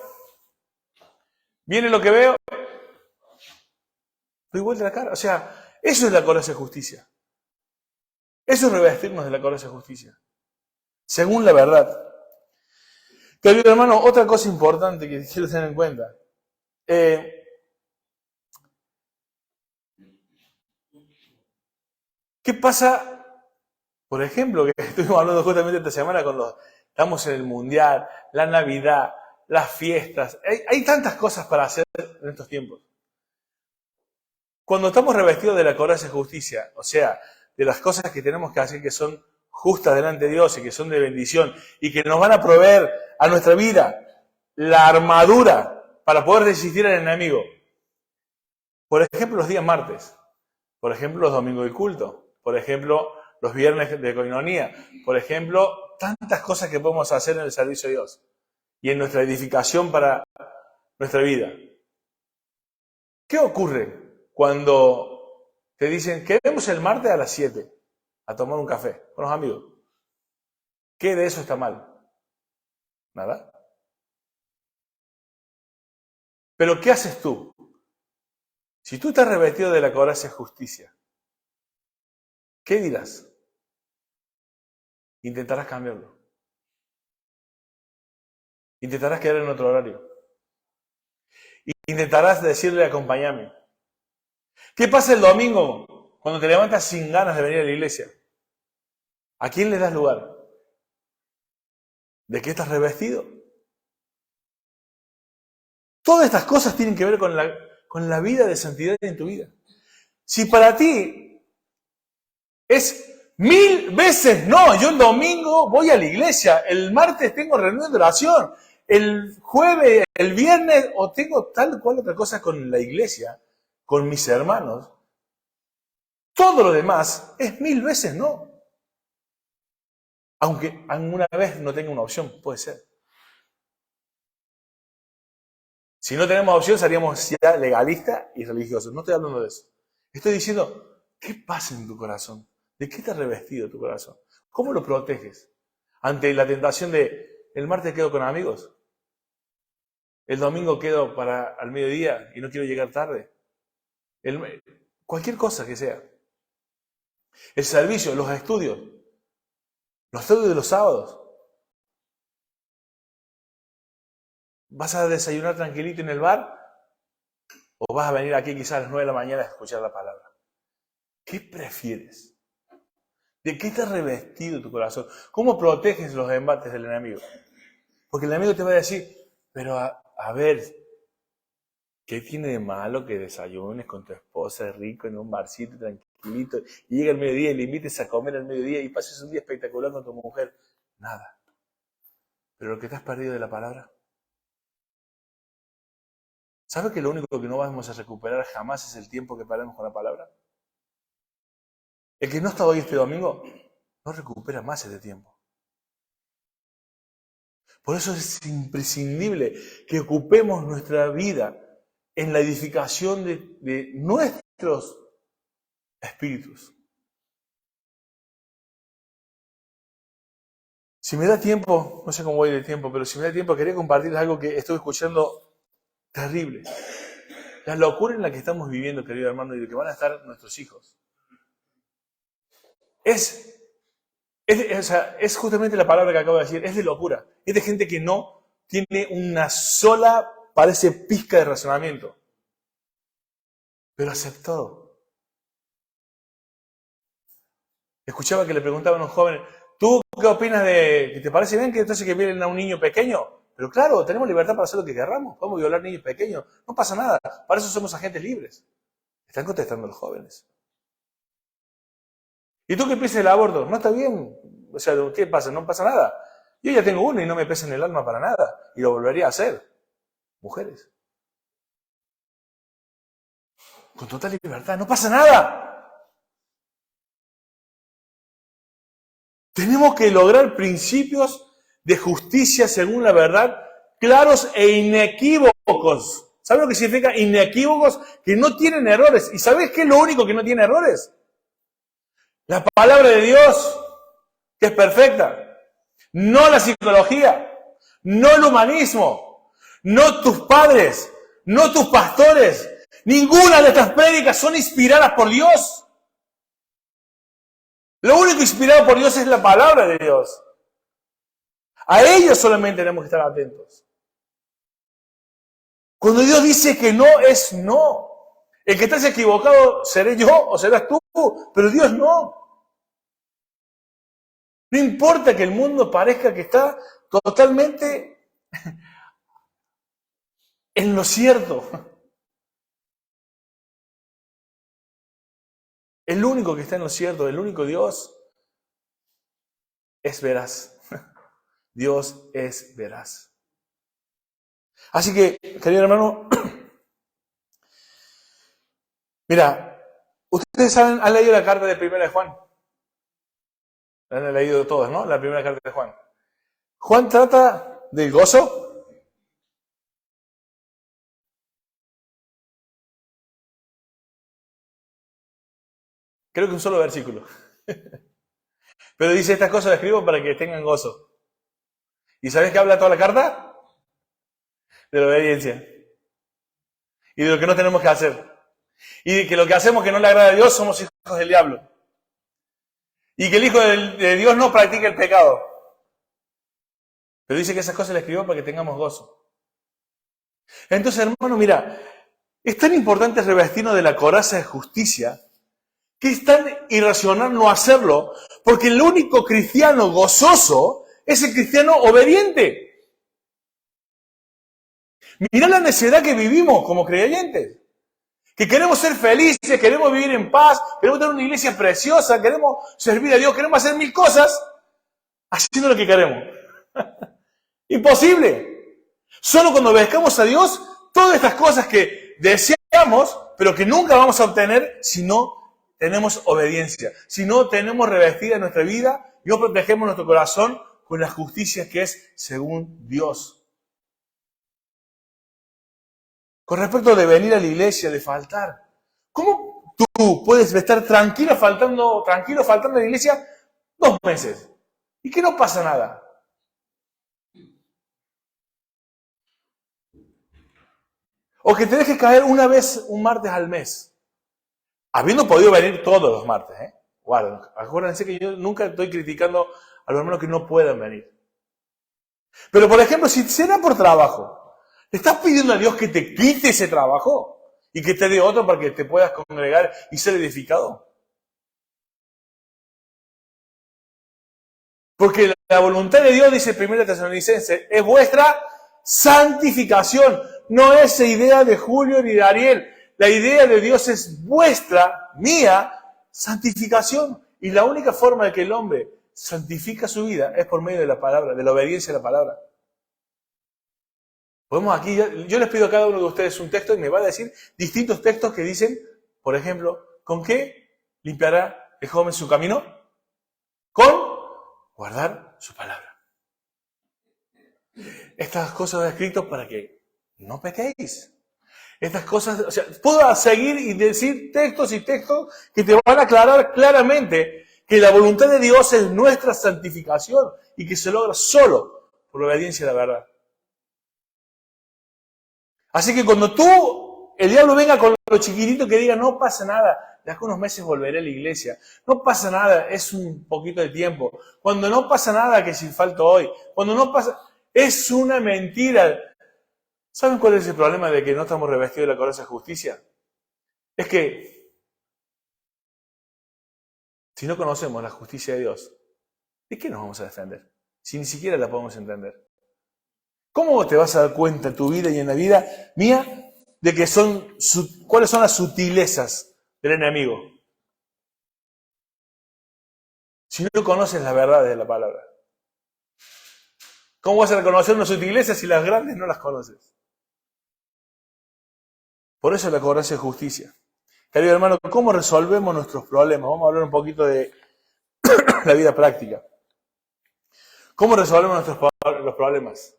viene lo que veo, doy vuelta la cara. O sea, eso es la coraza de justicia. Eso es revestirnos de la coraza de justicia. Según la verdad. Querido hermano, otra cosa importante que quiero tener en cuenta. ¿Qué pasa, por ejemplo, que estuvimos hablando justamente esta semana cuando estamos en el Mundial, la Navidad, las fiestas? Hay tantas cosas para hacer en estos tiempos. Cuando estamos revestidos de la coraza de justicia, o sea, de las cosas que tenemos que hacer que son justas delante de Dios y que son de bendición y que nos van a proveer a nuestra vida la armadura para poder resistir al enemigo. Por ejemplo, los días martes. Por ejemplo, los domingos del culto. Por ejemplo, los viernes de coinonía. Por ejemplo, tantas cosas que podemos hacer en el servicio de Dios y en nuestra edificación para nuestra vida. ¿Qué ocurre cuando te dicen que vemos el martes a las 7 a tomar un café con los amigos? ¿Qué de eso está mal? Nada. Pero ¿qué haces tú? Si tú estás revestido de la coraza de justicia, ¿qué dirás? Intentarás cambiarlo. Intentarás quedar en otro horario. Intentarás decirle, acompáñame. ¿Qué pasa el domingo cuando te levantas sin ganas de venir a la iglesia? ¿A quién le das lugar? ¿De qué estás revestido? Todas estas cosas tienen que ver con la vida de santidad en tu vida. Si para ti es 1000 veces no, yo el domingo voy a la iglesia, el martes tengo reunión de oración, el jueves, el viernes, o tengo tal cual otra cosa con la iglesia, con mis hermanos, todo lo demás es 1000 veces no. Aunque alguna vez no tenga una opción, puede ser. Si no tenemos opción, seríamos ya legalistas y religiosos. No estoy hablando de eso. Estoy diciendo, ¿qué pasa en tu corazón? ¿De qué está revestido tu corazón? ¿Cómo lo proteges? Ante la tentación de, el martes quedo con amigos, el domingo quedo para al mediodía y no quiero llegar tarde. Cualquier cosa que sea. El servicio, los estudios de los sábados. ¿Vas a desayunar tranquilito en el bar? ¿O vas a venir aquí quizás a las 9 de la mañana a escuchar la palabra? ¿Qué prefieres? ¿De qué está revestido tu corazón? ¿Cómo proteges los embates del enemigo? Porque el enemigo te va a decir, pero a ver, ¿qué tiene de malo que desayunes con tu esposa rico en un barcito tranquilito y llega el mediodía y le invites a comer al mediodía y pases un día espectacular con tu mujer? Nada. Pero lo que te has perdido de la palabra. ¿Sabes que lo único que no vamos a recuperar jamás es el tiempo que paramos con la palabra? El que no está hoy este domingo no recupera más ese tiempo. Por eso es imprescindible que ocupemos nuestra vida en la edificación de nuestros espíritus. Si me da tiempo, no sé cómo voy de tiempo, pero si me da tiempo quería compartirles algo que estuve escuchando terrible. La locura en la que estamos viviendo, querido hermano, y de que van a estar nuestros hijos. Es justamente la palabra que acabo de decir, es de locura. Es de gente que no tiene una sola, parece pizca de razonamiento. Pero aceptado. Escuchaba que le preguntaban a un joven, ¿tú qué opinas de, que te parece bien que entonces que vienen a un niño pequeño Pero claro, tenemos libertad para hacer lo que querramos. Podemos violar niños pequeños. No pasa nada. Para eso somos agentes libres. Están contestando los jóvenes. ¿Y tú qué piensas del aborto? No está bien. O sea, ¿qué pasa? No pasa nada. Yo ya tengo uno y no me pesa en el alma para nada. Y lo volvería a hacer. Mujeres. Con total libertad. No pasa nada. Tenemos que lograr principios de justicia según la verdad, claros e inequívocos. ¿Sabes lo que significa inequívocos? Que no tienen errores. ¿Y sabes qué es lo único que no tiene errores? La palabra de Dios, que es perfecta. No la psicología, no el humanismo, no tus padres, no tus pastores. Ninguna de estas prédicas son inspiradas por Dios. Lo único inspirado por Dios es la palabra de Dios. A ellos solamente tenemos que estar atentos. Cuando Dios dice que no, es no. El que estás equivocado seré yo o serás tú, pero Dios no. No importa que el mundo parezca que está totalmente en lo cierto. El único que está en lo cierto, el único Dios, es veraz. Dios es veraz. Así que, querido hermano, mira, ustedes saben, han leído la carta de Primera de Juan. La han leído todos, ¿no? La primera carta de Juan. Juan trata del gozo. Creo que un solo versículo. Pero dice, estas cosas las escribo para que tengan gozo. ¿Y sabes qué habla toda la carta? De la obediencia. Y de lo que no tenemos que hacer. Y de que lo que hacemos que no le agrada a Dios somos hijos del diablo. Y que el hijo de Dios no practica el pecado. Pero dice que esas cosas las escribió para que tengamos gozo. Entonces, hermano, mira, es tan importante revestirnos de la coraza de justicia que es tan irracional no hacerlo, porque el único cristiano gozoso es el cristiano obediente. Mirá la necedad que vivimos como creyentes. Que queremos ser felices, queremos vivir en paz, queremos tener una iglesia preciosa, queremos servir a Dios, queremos hacer mil cosas haciendo lo que queremos. Imposible. Solo cuando obedezcamos a Dios, todas estas cosas que deseamos, pero que nunca vamos a obtener si no tenemos obediencia, si no tenemos revestida nuestra vida y no protegemos nuestro corazón con la justicia que es según Dios. Con respecto de venir a la iglesia, de faltar, ¿cómo tú puedes estar tranquilo faltando a la iglesia 2 meses? Y que no pasa nada. O que te dejes caer una vez, un martes al mes. Habiendo podido venir todos los martes, ¿eh? Guarda, acuérdense que yo nunca estoy criticando a los hermanos que no puedan venir. Pero, por ejemplo, si será por trabajo, ¿le estás pidiendo a Dios que te quite ese trabajo y que te dé otro para que te puedas congregar y ser edificado? Porque la voluntad de Dios, dice 1 Tesalonicenses, es vuestra santificación. No es esa idea de Julio ni de Ariel. La idea de Dios es vuestra, mía, santificación. Y la única forma de que el hombre santifica su vida es por medio de la palabra, de la obediencia a la palabra. Podemos aquí, yo les pido a cada uno de ustedes un texto y me va a decir distintos textos que dicen, por ejemplo, ¿con qué limpiará el joven su camino? Con guardar su palabra. Estas cosas he escrito para que no pequéis. Estas cosas, o sea, puedo seguir y decir textos y textos que te van a aclarar claramente que la voluntad de Dios es nuestra santificación y que se logra solo por la obediencia a la verdad. Así que cuando el diablo venga con lo chiquitito que diga, no pasa nada, de acá unos meses volveré a la iglesia, no pasa nada, es un poquito de tiempo, cuando no pasa nada que si falto hoy, cuando no pasa, es una mentira. ¿Saben cuál es el problema de que no estamos revestidos de la coraza de justicia? Es que si no conocemos la justicia de Dios, ¿de qué nos vamos a defender? Si ni siquiera la podemos entender. ¿Cómo te vas a dar cuenta en tu vida y en la vida mía de que cuáles son las sutilezas del enemigo? Si no conoces las verdades de la palabra. ¿Cómo vas a reconocer unas sutilezas si las grandes no las conoces? Por eso la cobrancia de justicia. Querido hermano, ¿cómo resolvemos nuestros problemas? Vamos a hablar un poquito de la vida práctica. ¿Cómo resolvemos los problemas?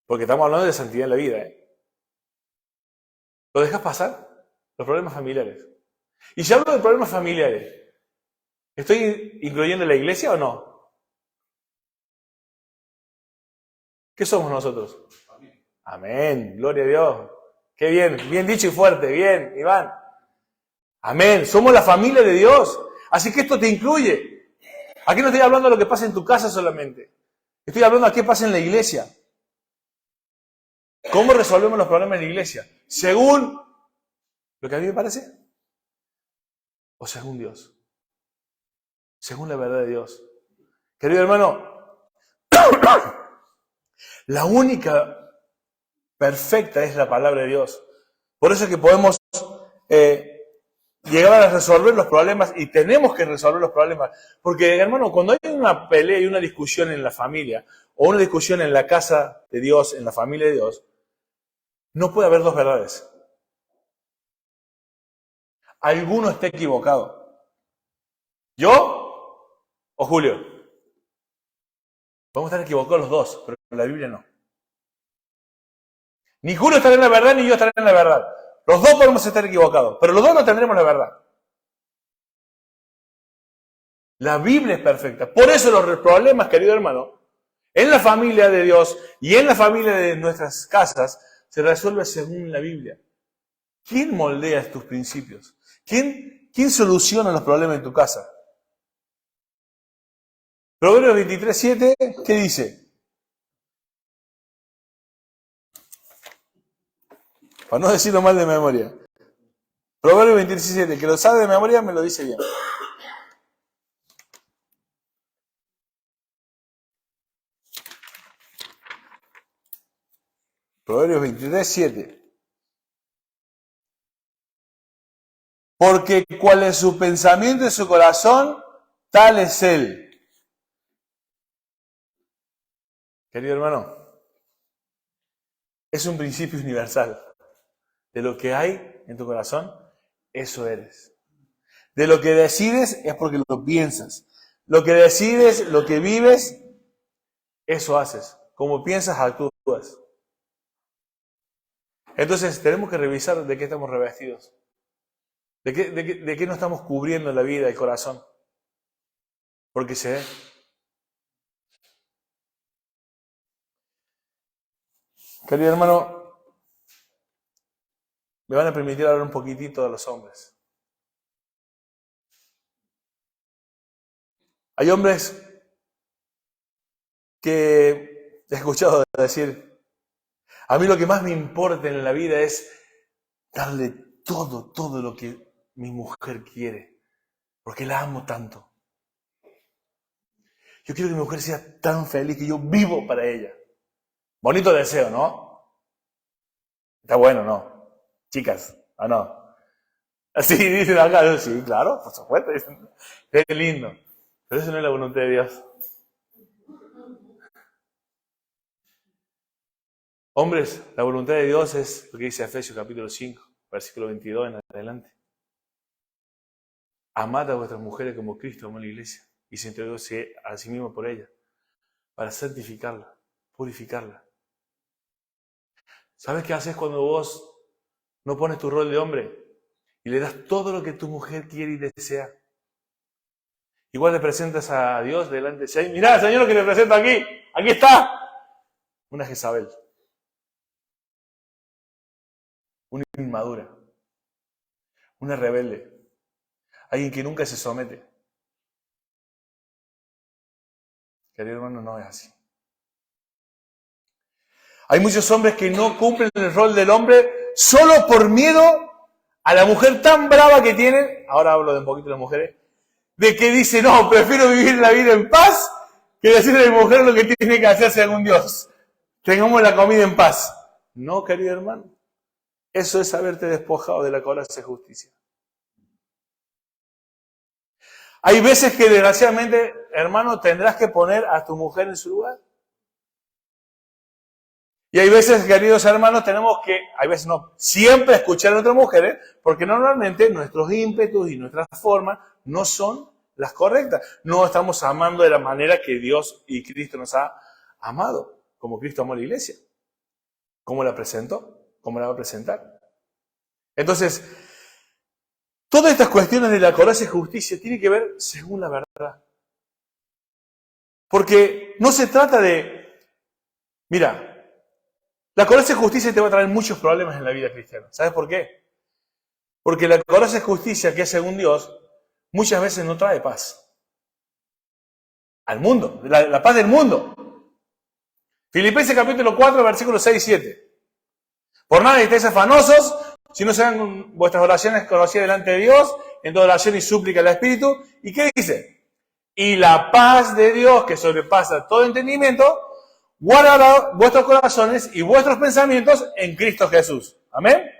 Porque estamos hablando de santidad en la vida. ¿Lo dejas pasar? Los problemas familiares. Y si hablo de problemas familiares, ¿estoy incluyendo la iglesia o no? ¿Qué somos nosotros? Amén, gloria a Dios. Qué bien, bien dicho y fuerte, bien, Iván. Amén, somos la familia de Dios. Así que esto te incluye. Aquí no estoy hablando de lo que pasa en tu casa solamente. Estoy hablando de qué pasa en la iglesia. ¿Cómo resolvemos los problemas en la iglesia? ¿Según lo que a mí me parece? ¿O según Dios? Según la verdad de Dios. Querido hermano, la única perfecta es la palabra de Dios. Por eso es que podemos llegar a resolver los problemas y tenemos que resolver los problemas. Porque, hermano, cuando hay una pelea y una discusión en la familia o una discusión en la casa de Dios, en la familia de Dios, no puede haber dos verdades. Alguno está equivocado. ¿Yo o Julio? Podemos estar equivocados los dos, pero en la Biblia no. Ni Julio estará en la verdad, ni yo estaré en la verdad. Los dos podemos estar equivocados, pero los dos no tendremos la verdad. La Biblia es perfecta. Por eso los problemas, querido hermano, en la familia de Dios y en la familia de nuestras casas, se resuelve según la Biblia. ¿Quién moldea tus principios? ¿Quién soluciona los problemas en tu casa? Proverbios 23:7, ¿qué dice? Para no decirlo mal de memoria. Proverbios 23:7, que lo sabe de memoria me lo dice bien. Proverbios 23:7. Porque cuál es su pensamiento y su corazón, tal es él. Querido hermano, es un principio universal. De lo que hay en tu corazón, eso eres. De lo que decides es porque lo piensas. Lo que decides, lo que vives, eso haces. Como piensas, actúas. Entonces tenemos que revisar de qué estamos revestidos. ¿De qué nos estamos cubriendo en la vida, el corazón? Porque se ve. Querido hermano, me van a permitir hablar un poquitito de los hombres. Hay hombres que he escuchado decir, a mí lo que más me importa en la vida es darle todo lo que mi mujer quiere, porque la amo tanto. Yo quiero que mi mujer sea tan feliz que yo vivo para ella. Bonito deseo, ¿no? Está bueno, ¿no? Chicas, ¿o no? Así dicen acá, sí, claro, por supuesto. Dicen, qué lindo. Pero eso no es la voluntad de Dios. Hombres, la voluntad de Dios es lo que dice Efesios capítulo 5, versículo 22 en adelante. Amad a vuestras mujeres como Cristo amó a la iglesia y se entregó a sí mismo por ella, para santificarla, purificarla. ¿Sabes qué haces cuando vos no pones tu rol de hombre y le das todo lo que tu mujer quiere y desea? Igual le presentas a Dios delante de ella. Mirá, Señor, lo que le presento aquí. Aquí está. Una Jezabel. Una inmadura. Una rebelde. Alguien que nunca se somete. Querido hermano, no es así. Hay muchos hombres que no cumplen el rol del hombre solo por miedo a la mujer tan brava que tienen. Ahora hablo de un poquito de las mujeres. De que dice, no, prefiero vivir la vida en paz que decirle a mi mujer lo que tiene que hacer según Dios. Tengamos la comida en paz. No, querido hermano. Eso es haberte despojado de la coraza de justicia. Hay veces que desgraciadamente, hermano, tendrás que poner a tu mujer en su lugar. Y hay veces, queridos hermanos, tenemos que, hay veces no, siempre escuchar a nuestras mujeres, porque normalmente nuestros ímpetus y nuestras formas no son las correctas. No estamos amando de la manera que Dios y Cristo nos ha amado, como Cristo amó a la iglesia. ¿Cómo la presentó? ¿Cómo la va a presentar? Entonces, todas estas cuestiones de la coraza y justicia tienen que ver según la verdad. Porque no se trata de, mira, la coraza y justicia te va a traer muchos problemas en la vida cristiana. ¿Sabes por qué? Porque la coraza y justicia, que es según Dios, muchas veces no trae paz. Al mundo, la paz del mundo. Filipenses capítulo 4, versículos 6 y 7. Por nada estéis afanosos, si no sean vuestras oraciones conocidas delante de Dios, en toda oración y súplica al Espíritu. ¿Y qué dice? Y la paz de Dios, que sobrepasa todo entendimiento, guardará vuestros corazones y vuestros pensamientos en Cristo Jesús. ¿Amén?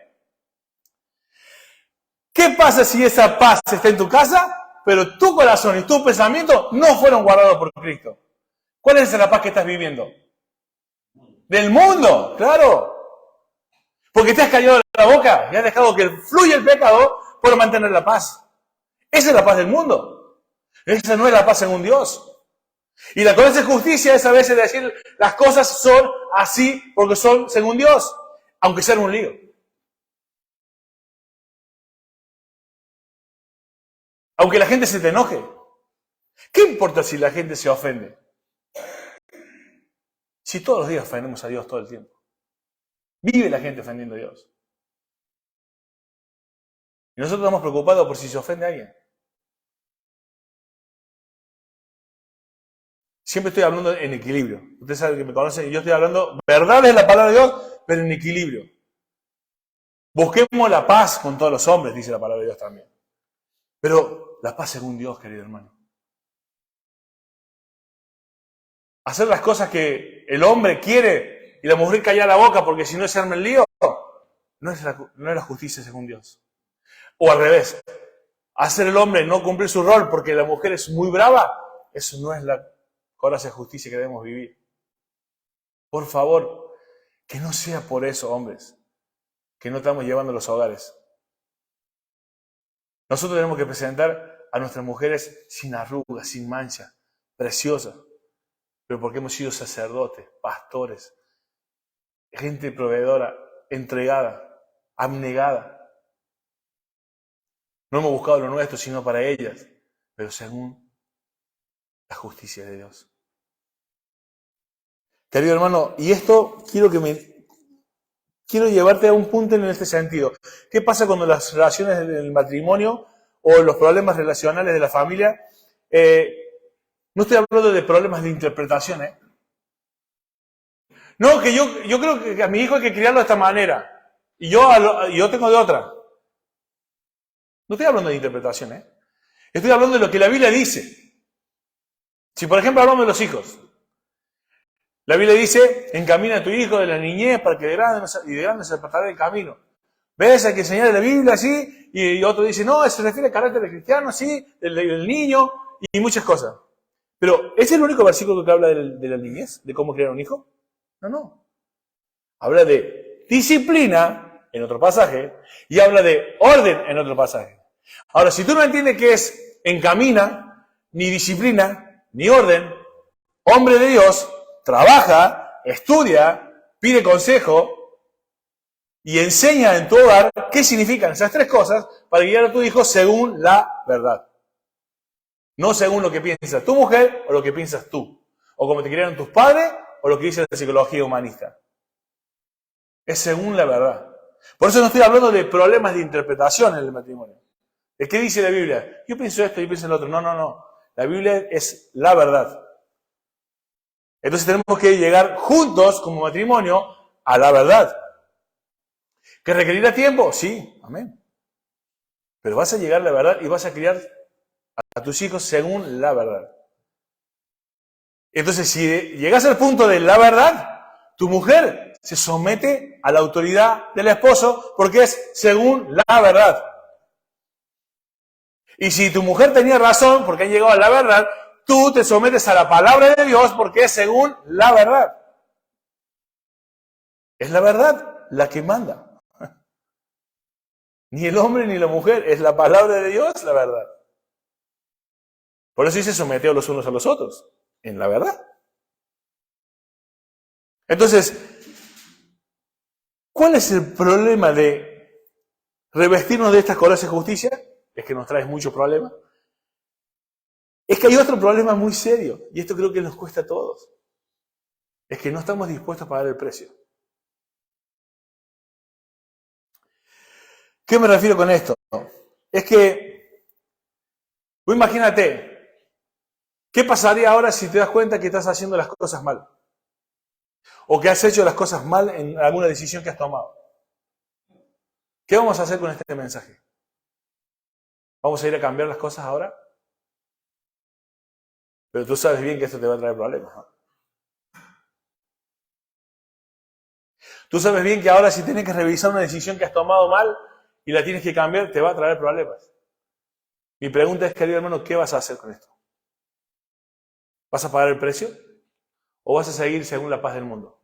¿Qué pasa si esa paz está en tu casa, pero tu corazón y tus pensamientos no fueron guardados por Cristo? ¿Cuál es la paz que estás viviendo? Del mundo, claro. Porque te has callado de la boca y has dejado que fluya el pecado por mantener la paz. Esa es la paz del mundo. Esa no es la paz según Dios. Y la coraza de justicia es a veces decir las cosas son así porque son según Dios, aunque sea un lío. Aunque la gente se te enoje. ¿Qué importa si la gente se ofende? Si todos los días ofendemos a Dios todo el tiempo. Vive la gente ofendiendo a Dios. Y nosotros estamos preocupados por si se ofende a alguien. Siempre estoy hablando en equilibrio. Ustedes saben que me conocen y yo estoy hablando, verdad es la palabra de Dios, pero en equilibrio. Busquemos la paz con todos los hombres, dice la palabra de Dios también. Pero la paz según Dios, querido hermano. Hacer las cosas que el hombre quiere y la mujer callar la boca porque si no se arma el lío, no es la justicia según Dios. O al revés, hacer el hombre no cumplir su rol porque la mujer es muy brava, eso no es la coraza de justicia que debemos vivir. Por favor, que no sea por eso, hombres, que no estamos llevando los hogares. Nosotros tenemos que presentar a nuestras mujeres sin arrugas, sin mancha, preciosas, pero porque hemos sido sacerdotes, pastores, gente proveedora, entregada, abnegada. No hemos buscado lo nuestro, sino para ellas, pero según la justicia de Dios. Querido hermano, y esto quiero llevarte a un punto en este sentido. ¿Qué pasa cuando las relaciones del matrimonio o los problemas relacionales de la familia? No estoy hablando de problemas de interpretación, ¿eh? No, que yo creo que a mi hijo hay que criarlo de esta manera. Y yo tengo de otra. No estoy hablando de interpretación, ¿eh? Estoy hablando de lo que la Biblia dice. Si por ejemplo hablamos de los hijos. La Biblia dice, encamina a tu hijo de la niñez para que de grande se apartará del camino. ¿Ves? Hay que enseñar la Biblia así. Y otro dice, no, se refiere al carácter del cristiano, sí, del niño y muchas cosas. Pero, ¿es el único versículo que habla de la niñez? ¿De cómo criar un hijo? No. Habla de disciplina en otro pasaje y habla de orden en otro pasaje. Ahora, si tú no entiendes qué es encamina, ni disciplina, ni orden, hombre de Dios, trabaja, estudia, pide consejo y enseña en tu hogar qué significan esas tres cosas para guiar a tu hijo según la verdad. No según lo que piensa tu mujer o lo que piensas tú. O como te criaron tus padres o lo que dice la psicología humanista. Es según la verdad. Por eso no estoy hablando de problemas de interpretación en el matrimonio. ¿De qué dice la Biblia? Yo pienso esto y pienso en lo otro. No. La Biblia es la verdad. Entonces tenemos que llegar juntos como matrimonio a la verdad. ¿Que requerirá tiempo? Sí, amén. Pero vas a llegar a la verdad y vas a criar a tus hijos según la verdad. Entonces, si llegas al punto de la verdad, tu mujer se somete a la autoridad del esposo porque es según la verdad. Y si tu mujer tenía razón porque han llegado a la verdad, tú te sometes a la palabra de Dios porque es según la verdad. Es la verdad la que manda. Ni el hombre ni la mujer, es la palabra de Dios la verdad. Por eso dice sometidos los unos a los otros, en la verdad. Entonces, ¿cuál es el problema de revestirnos de estas corazas de justicia? Es que nos trae muchos problemas. Es que hay otro problema muy serio, y esto creo que nos cuesta a todos. Es que no estamos dispuestos a pagar el precio. ¿Qué me refiero con esto? Es que, tú imagínate, ¿qué pasaría ahora si te das cuenta que estás haciendo las cosas mal? O que has hecho las cosas mal en alguna decisión que has tomado. ¿Qué vamos a hacer con este mensaje? ¿Vamos a ir a cambiar las cosas ahora? Pero tú sabes bien que esto te va a traer problemas, ¿no? Tú sabes bien que ahora si tienes que revisar una decisión que has tomado mal y la tienes que cambiar, te va a traer problemas. Mi pregunta es, querido hermano, ¿qué vas a hacer con esto? ¿Vas a pagar el precio? ¿O vas a seguir según la paz del mundo?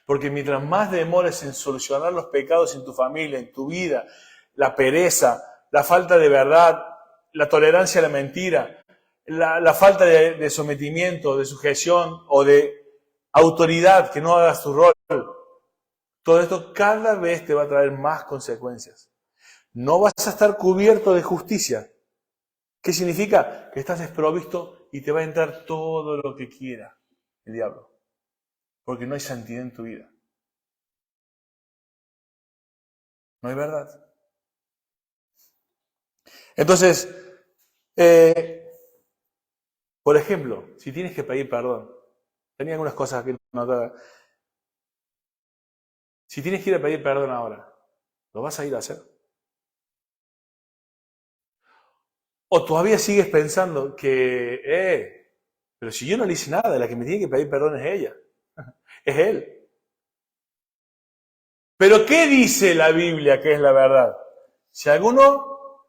Porque mientras más demores en solucionar los pecados en tu familia, en tu vida, la pereza, la falta de verdad, la tolerancia a la mentira, la falta de sometimiento, de sujeción o de autoridad, que no hagas tu rol, todo esto cada vez te va a traer más consecuencias. No vas a estar cubierto de justicia. ¿Qué significa? Que estás desprovisto y te va a entrar todo lo que quiera el diablo. Porque no hay santidad en tu vida. No hay verdad. Entonces, por ejemplo, si tienes que pedir perdón, tenía algunas cosas aquí notadas. Si tienes que ir a pedir perdón ahora, ¿lo vas a ir a hacer? O todavía sigues pensando que, pero si yo no le hice nada, la que me tiene que pedir perdón es ella, es él. Pero ¿qué dice la Biblia que es la verdad? Si alguno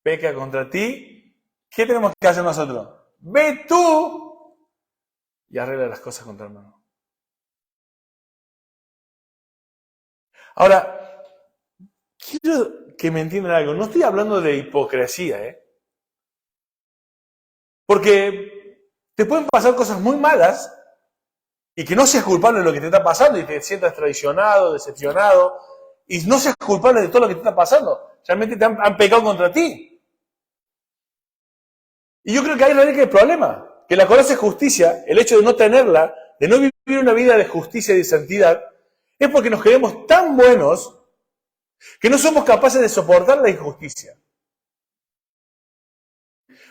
peca contra ti, ¿qué tenemos que hacer nosotros? Ve tú y arregla las cosas con tu hermano. Ahora, quiero que me entiendan algo. No estoy hablando de hipocresía, ¿eh? Porque te pueden pasar cosas muy malas y que no seas culpable de lo que te está pasando y te sientas traicionado, decepcionado y no seas culpable de todo lo que te está pasando. Realmente te han pecado contra ti. Y yo creo que ahí radica el problema. Que la coraza de justicia, el hecho de no tenerla, de no vivir una vida de justicia y de santidad, es porque nos creemos tan buenos que no somos capaces de soportar la injusticia.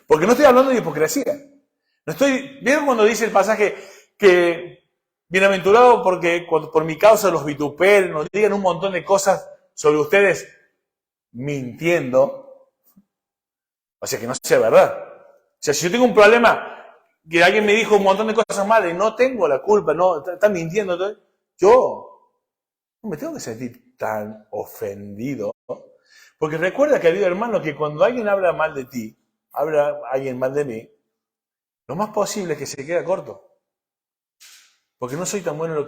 Porque no estoy hablando de hipocresía. No estoy, ¿vieron cuando dice el pasaje que bienaventurado porque por mi causa los vituperen, nos digan un montón de cosas sobre ustedes mintiendo? O sea, que no sea verdad. O sea, si yo tengo un problema, que alguien me dijo un montón de cosas malas y no tengo la culpa, no, está mintiendo, yo no me tengo que sentir tan ofendido. Porque recuerda, querido hermano, que cuando alguien habla mal de ti, habla alguien mal de mí, lo más posible es que se quede corto. Porque no soy tan bueno en lo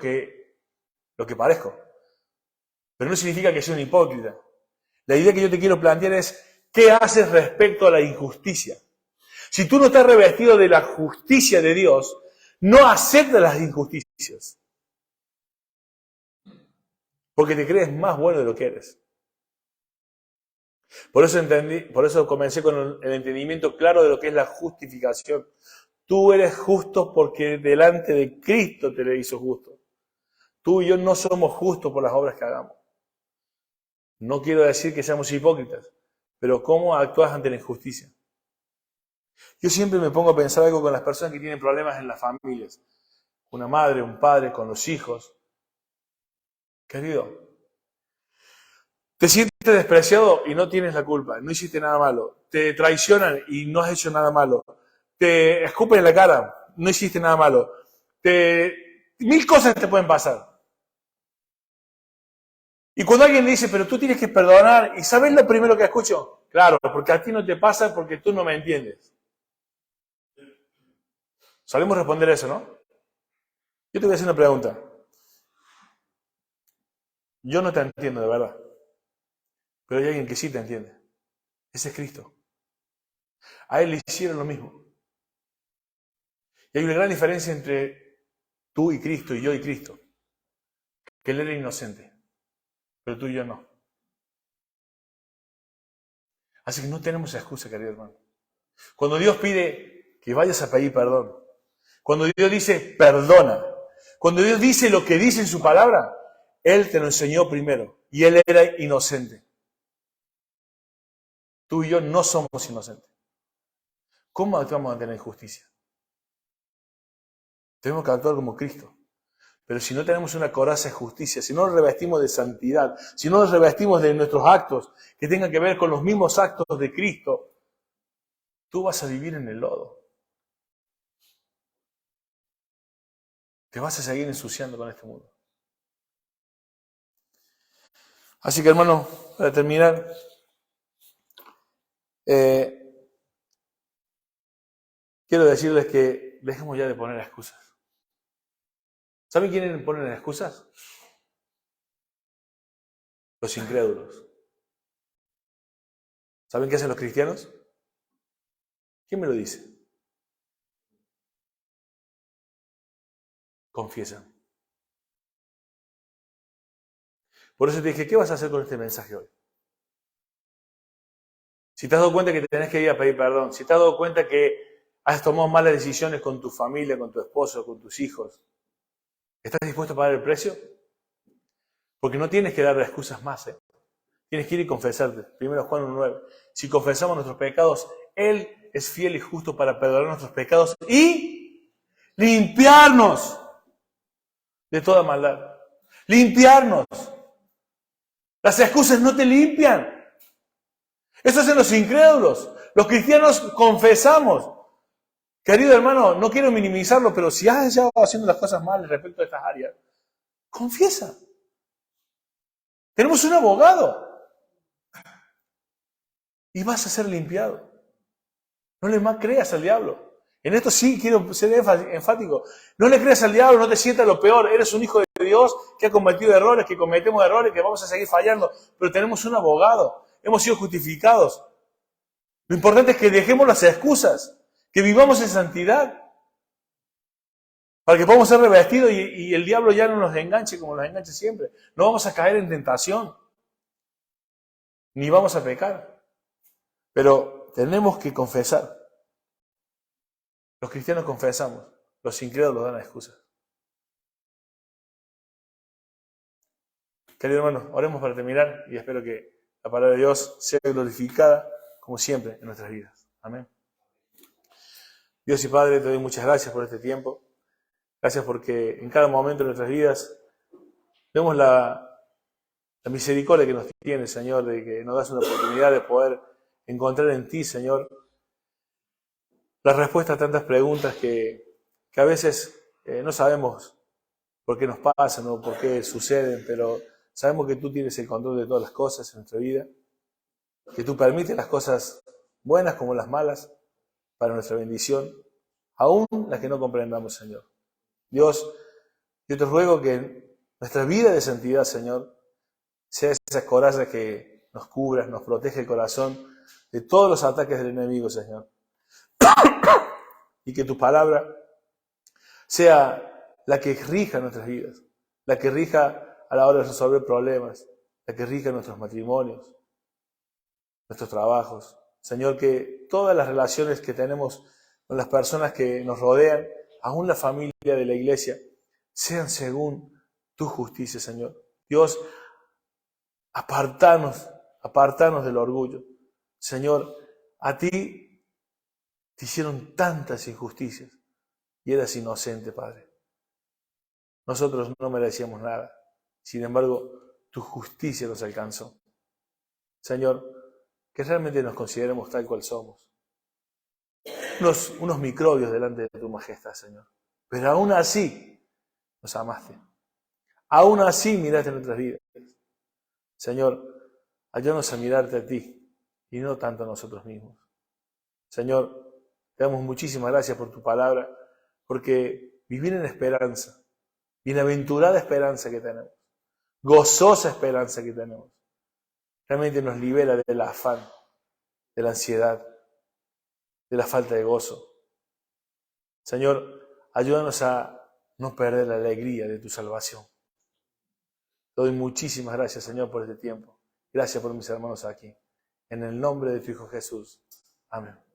que parezco. Pero no significa que sea un hipócrita. La idea que yo te quiero plantear es, ¿qué haces respecto a la injusticia? Si tú no estás revestido de la justicia de Dios, no aceptas las injusticias. Porque te crees más bueno de lo que eres. Por eso comencé con el entendimiento claro de lo que es la justificación. Tú eres justo porque delante de Cristo te le hizo justo. Tú y yo no somos justos por las obras que hagamos. No quiero decir que seamos hipócritas, pero ¿cómo actúas ante la injusticia? Yo siempre me pongo a pensar algo con las personas que tienen problemas en las familias. Una madre, un padre, con los hijos. Querido, te sientes despreciado y no tienes la culpa, no hiciste nada malo. Te traicionan y no has hecho nada malo. te escupen en la cara, no hiciste nada malo. Mil cosas te pueden pasar. Y cuando alguien dice, pero tú tienes que perdonar, ¿y sabes lo primero que escucho? Claro, porque a ti no te pasa porque tú no me entiendes. Solemos responder eso, ¿no? Yo te voy a hacer una pregunta. Yo no te entiendo, de verdad. Pero hay alguien que sí te entiende. Ese es Cristo. A Él le hicieron lo mismo. Y hay una gran diferencia entre tú y Cristo y yo y Cristo. Que Él era inocente. Pero tú y yo no. Así que no tenemos excusa, querido hermano. Cuando Dios pide que vayas a pedir perdón, cuando Dios dice perdona, cuando Dios dice lo que dice en su palabra, Él te lo enseñó primero y Él era inocente. Tú y yo no somos inocentes. ¿Cómo actuamos ante la injusticia? Tenemos que actuar como Cristo. Pero si no tenemos una coraza de justicia, si no nos revestimos de santidad, si no nos revestimos de nuestros actos que tengan que ver con los mismos actos de Cristo, tú vas a vivir en el lodo. Te vas a seguir ensuciando con este mundo. Así que, hermano, para terminar, quiero decirles que dejemos ya de poner excusas. ¿Saben quiénes ponen excusas? Los incrédulos. ¿Saben qué hacen los cristianos? ¿Quién me lo dice? Confiesan. Por eso te dije, ¿qué vas a hacer con este mensaje hoy? Si te has dado cuenta que tenés que ir a pedir perdón, si te has dado cuenta que has tomado malas decisiones con tu familia, con tu esposo, con tus hijos, ¿estás dispuesto a pagar el precio? Porque no tienes que dar excusas más, ¿eh? Tienes que ir y confesarte. 1 Juan 1:9. Si confesamos nuestros pecados, Él es fiel y justo para perdonar nuestros pecados y limpiarnos de toda maldad. Limpiarnos. Las excusas no te limpian. Eso hacen los incrédulos. Los cristianos confesamos. Querido hermano, no quiero minimizarlo, pero si has estado haciendo las cosas mal respecto a estas áreas, confiesa. Tenemos un abogado. Y vas a ser limpiado. No le más creas al diablo. En esto sí quiero ser enfático. No le creas al diablo, no te sientas lo peor. Eres un hijo de Dios que ha cometido errores, que cometemos errores, que vamos a seguir fallando. Pero tenemos un abogado. Hemos sido justificados. Lo importante es que dejemos las excusas, que vivamos en santidad, para que podamos ser revestidos y el diablo ya no nos enganche como nos engancha siempre. No vamos a caer en tentación, ni vamos a pecar. Pero tenemos que confesar. Los cristianos confesamos, los incrédulos dan excusas. Querido hermano, oremos para terminar y espero que la palabra de Dios sea glorificada como siempre en nuestras vidas. Amén. Dios y Padre, te doy muchas gracias por este tiempo. Gracias porque en cada momento de nuestras vidas vemos la misericordia que nos tienes, Señor, de que nos das una oportunidad de poder encontrar en ti, Señor, la respuesta a tantas preguntas que a veces no sabemos por qué nos pasan o por qué suceden, pero sabemos que tú tienes el control de todas las cosas en nuestra vida, que tú permites las cosas buenas como las malas para nuestra bendición, aún las que no comprendamos, Señor. Dios, yo te ruego que nuestra vida de santidad, Señor, sea esa coraza que nos cubra, nos protege el corazón de todos los ataques del enemigo, Señor. Y que tu palabra sea la que rija nuestras vidas, la que rija a la hora de resolver problemas, la que rija nuestros matrimonios, nuestros trabajos. Señor, que todas las relaciones que tenemos con las personas que nos rodean, aún la familia de la iglesia, sean según tu justicia, Señor. Dios, apartarnos del orgullo. Señor, a ti te hicieron tantas injusticias y eras inocente, Padre. Nosotros no merecíamos nada. Sin embargo, tu justicia nos alcanzó. Señor, que realmente nos consideremos tal cual somos. unos microbios delante de tu majestad, Señor. Pero aún así nos amaste. Aún así miraste nuestras vidas. Señor, ayúdanos a mirarte a ti y no tanto a nosotros mismos. Señor, te damos muchísimas gracias por tu palabra, porque vivir en esperanza, bienaventurada esperanza que tenemos, gozosa esperanza que tenemos, realmente nos libera del afán, de la ansiedad, de la falta de gozo. Señor, ayúdanos a no perder la alegría de tu salvación. Te doy muchísimas gracias, Señor, por este tiempo. Gracias por mis hermanos aquí. En el nombre de tu Hijo Jesús. Amén.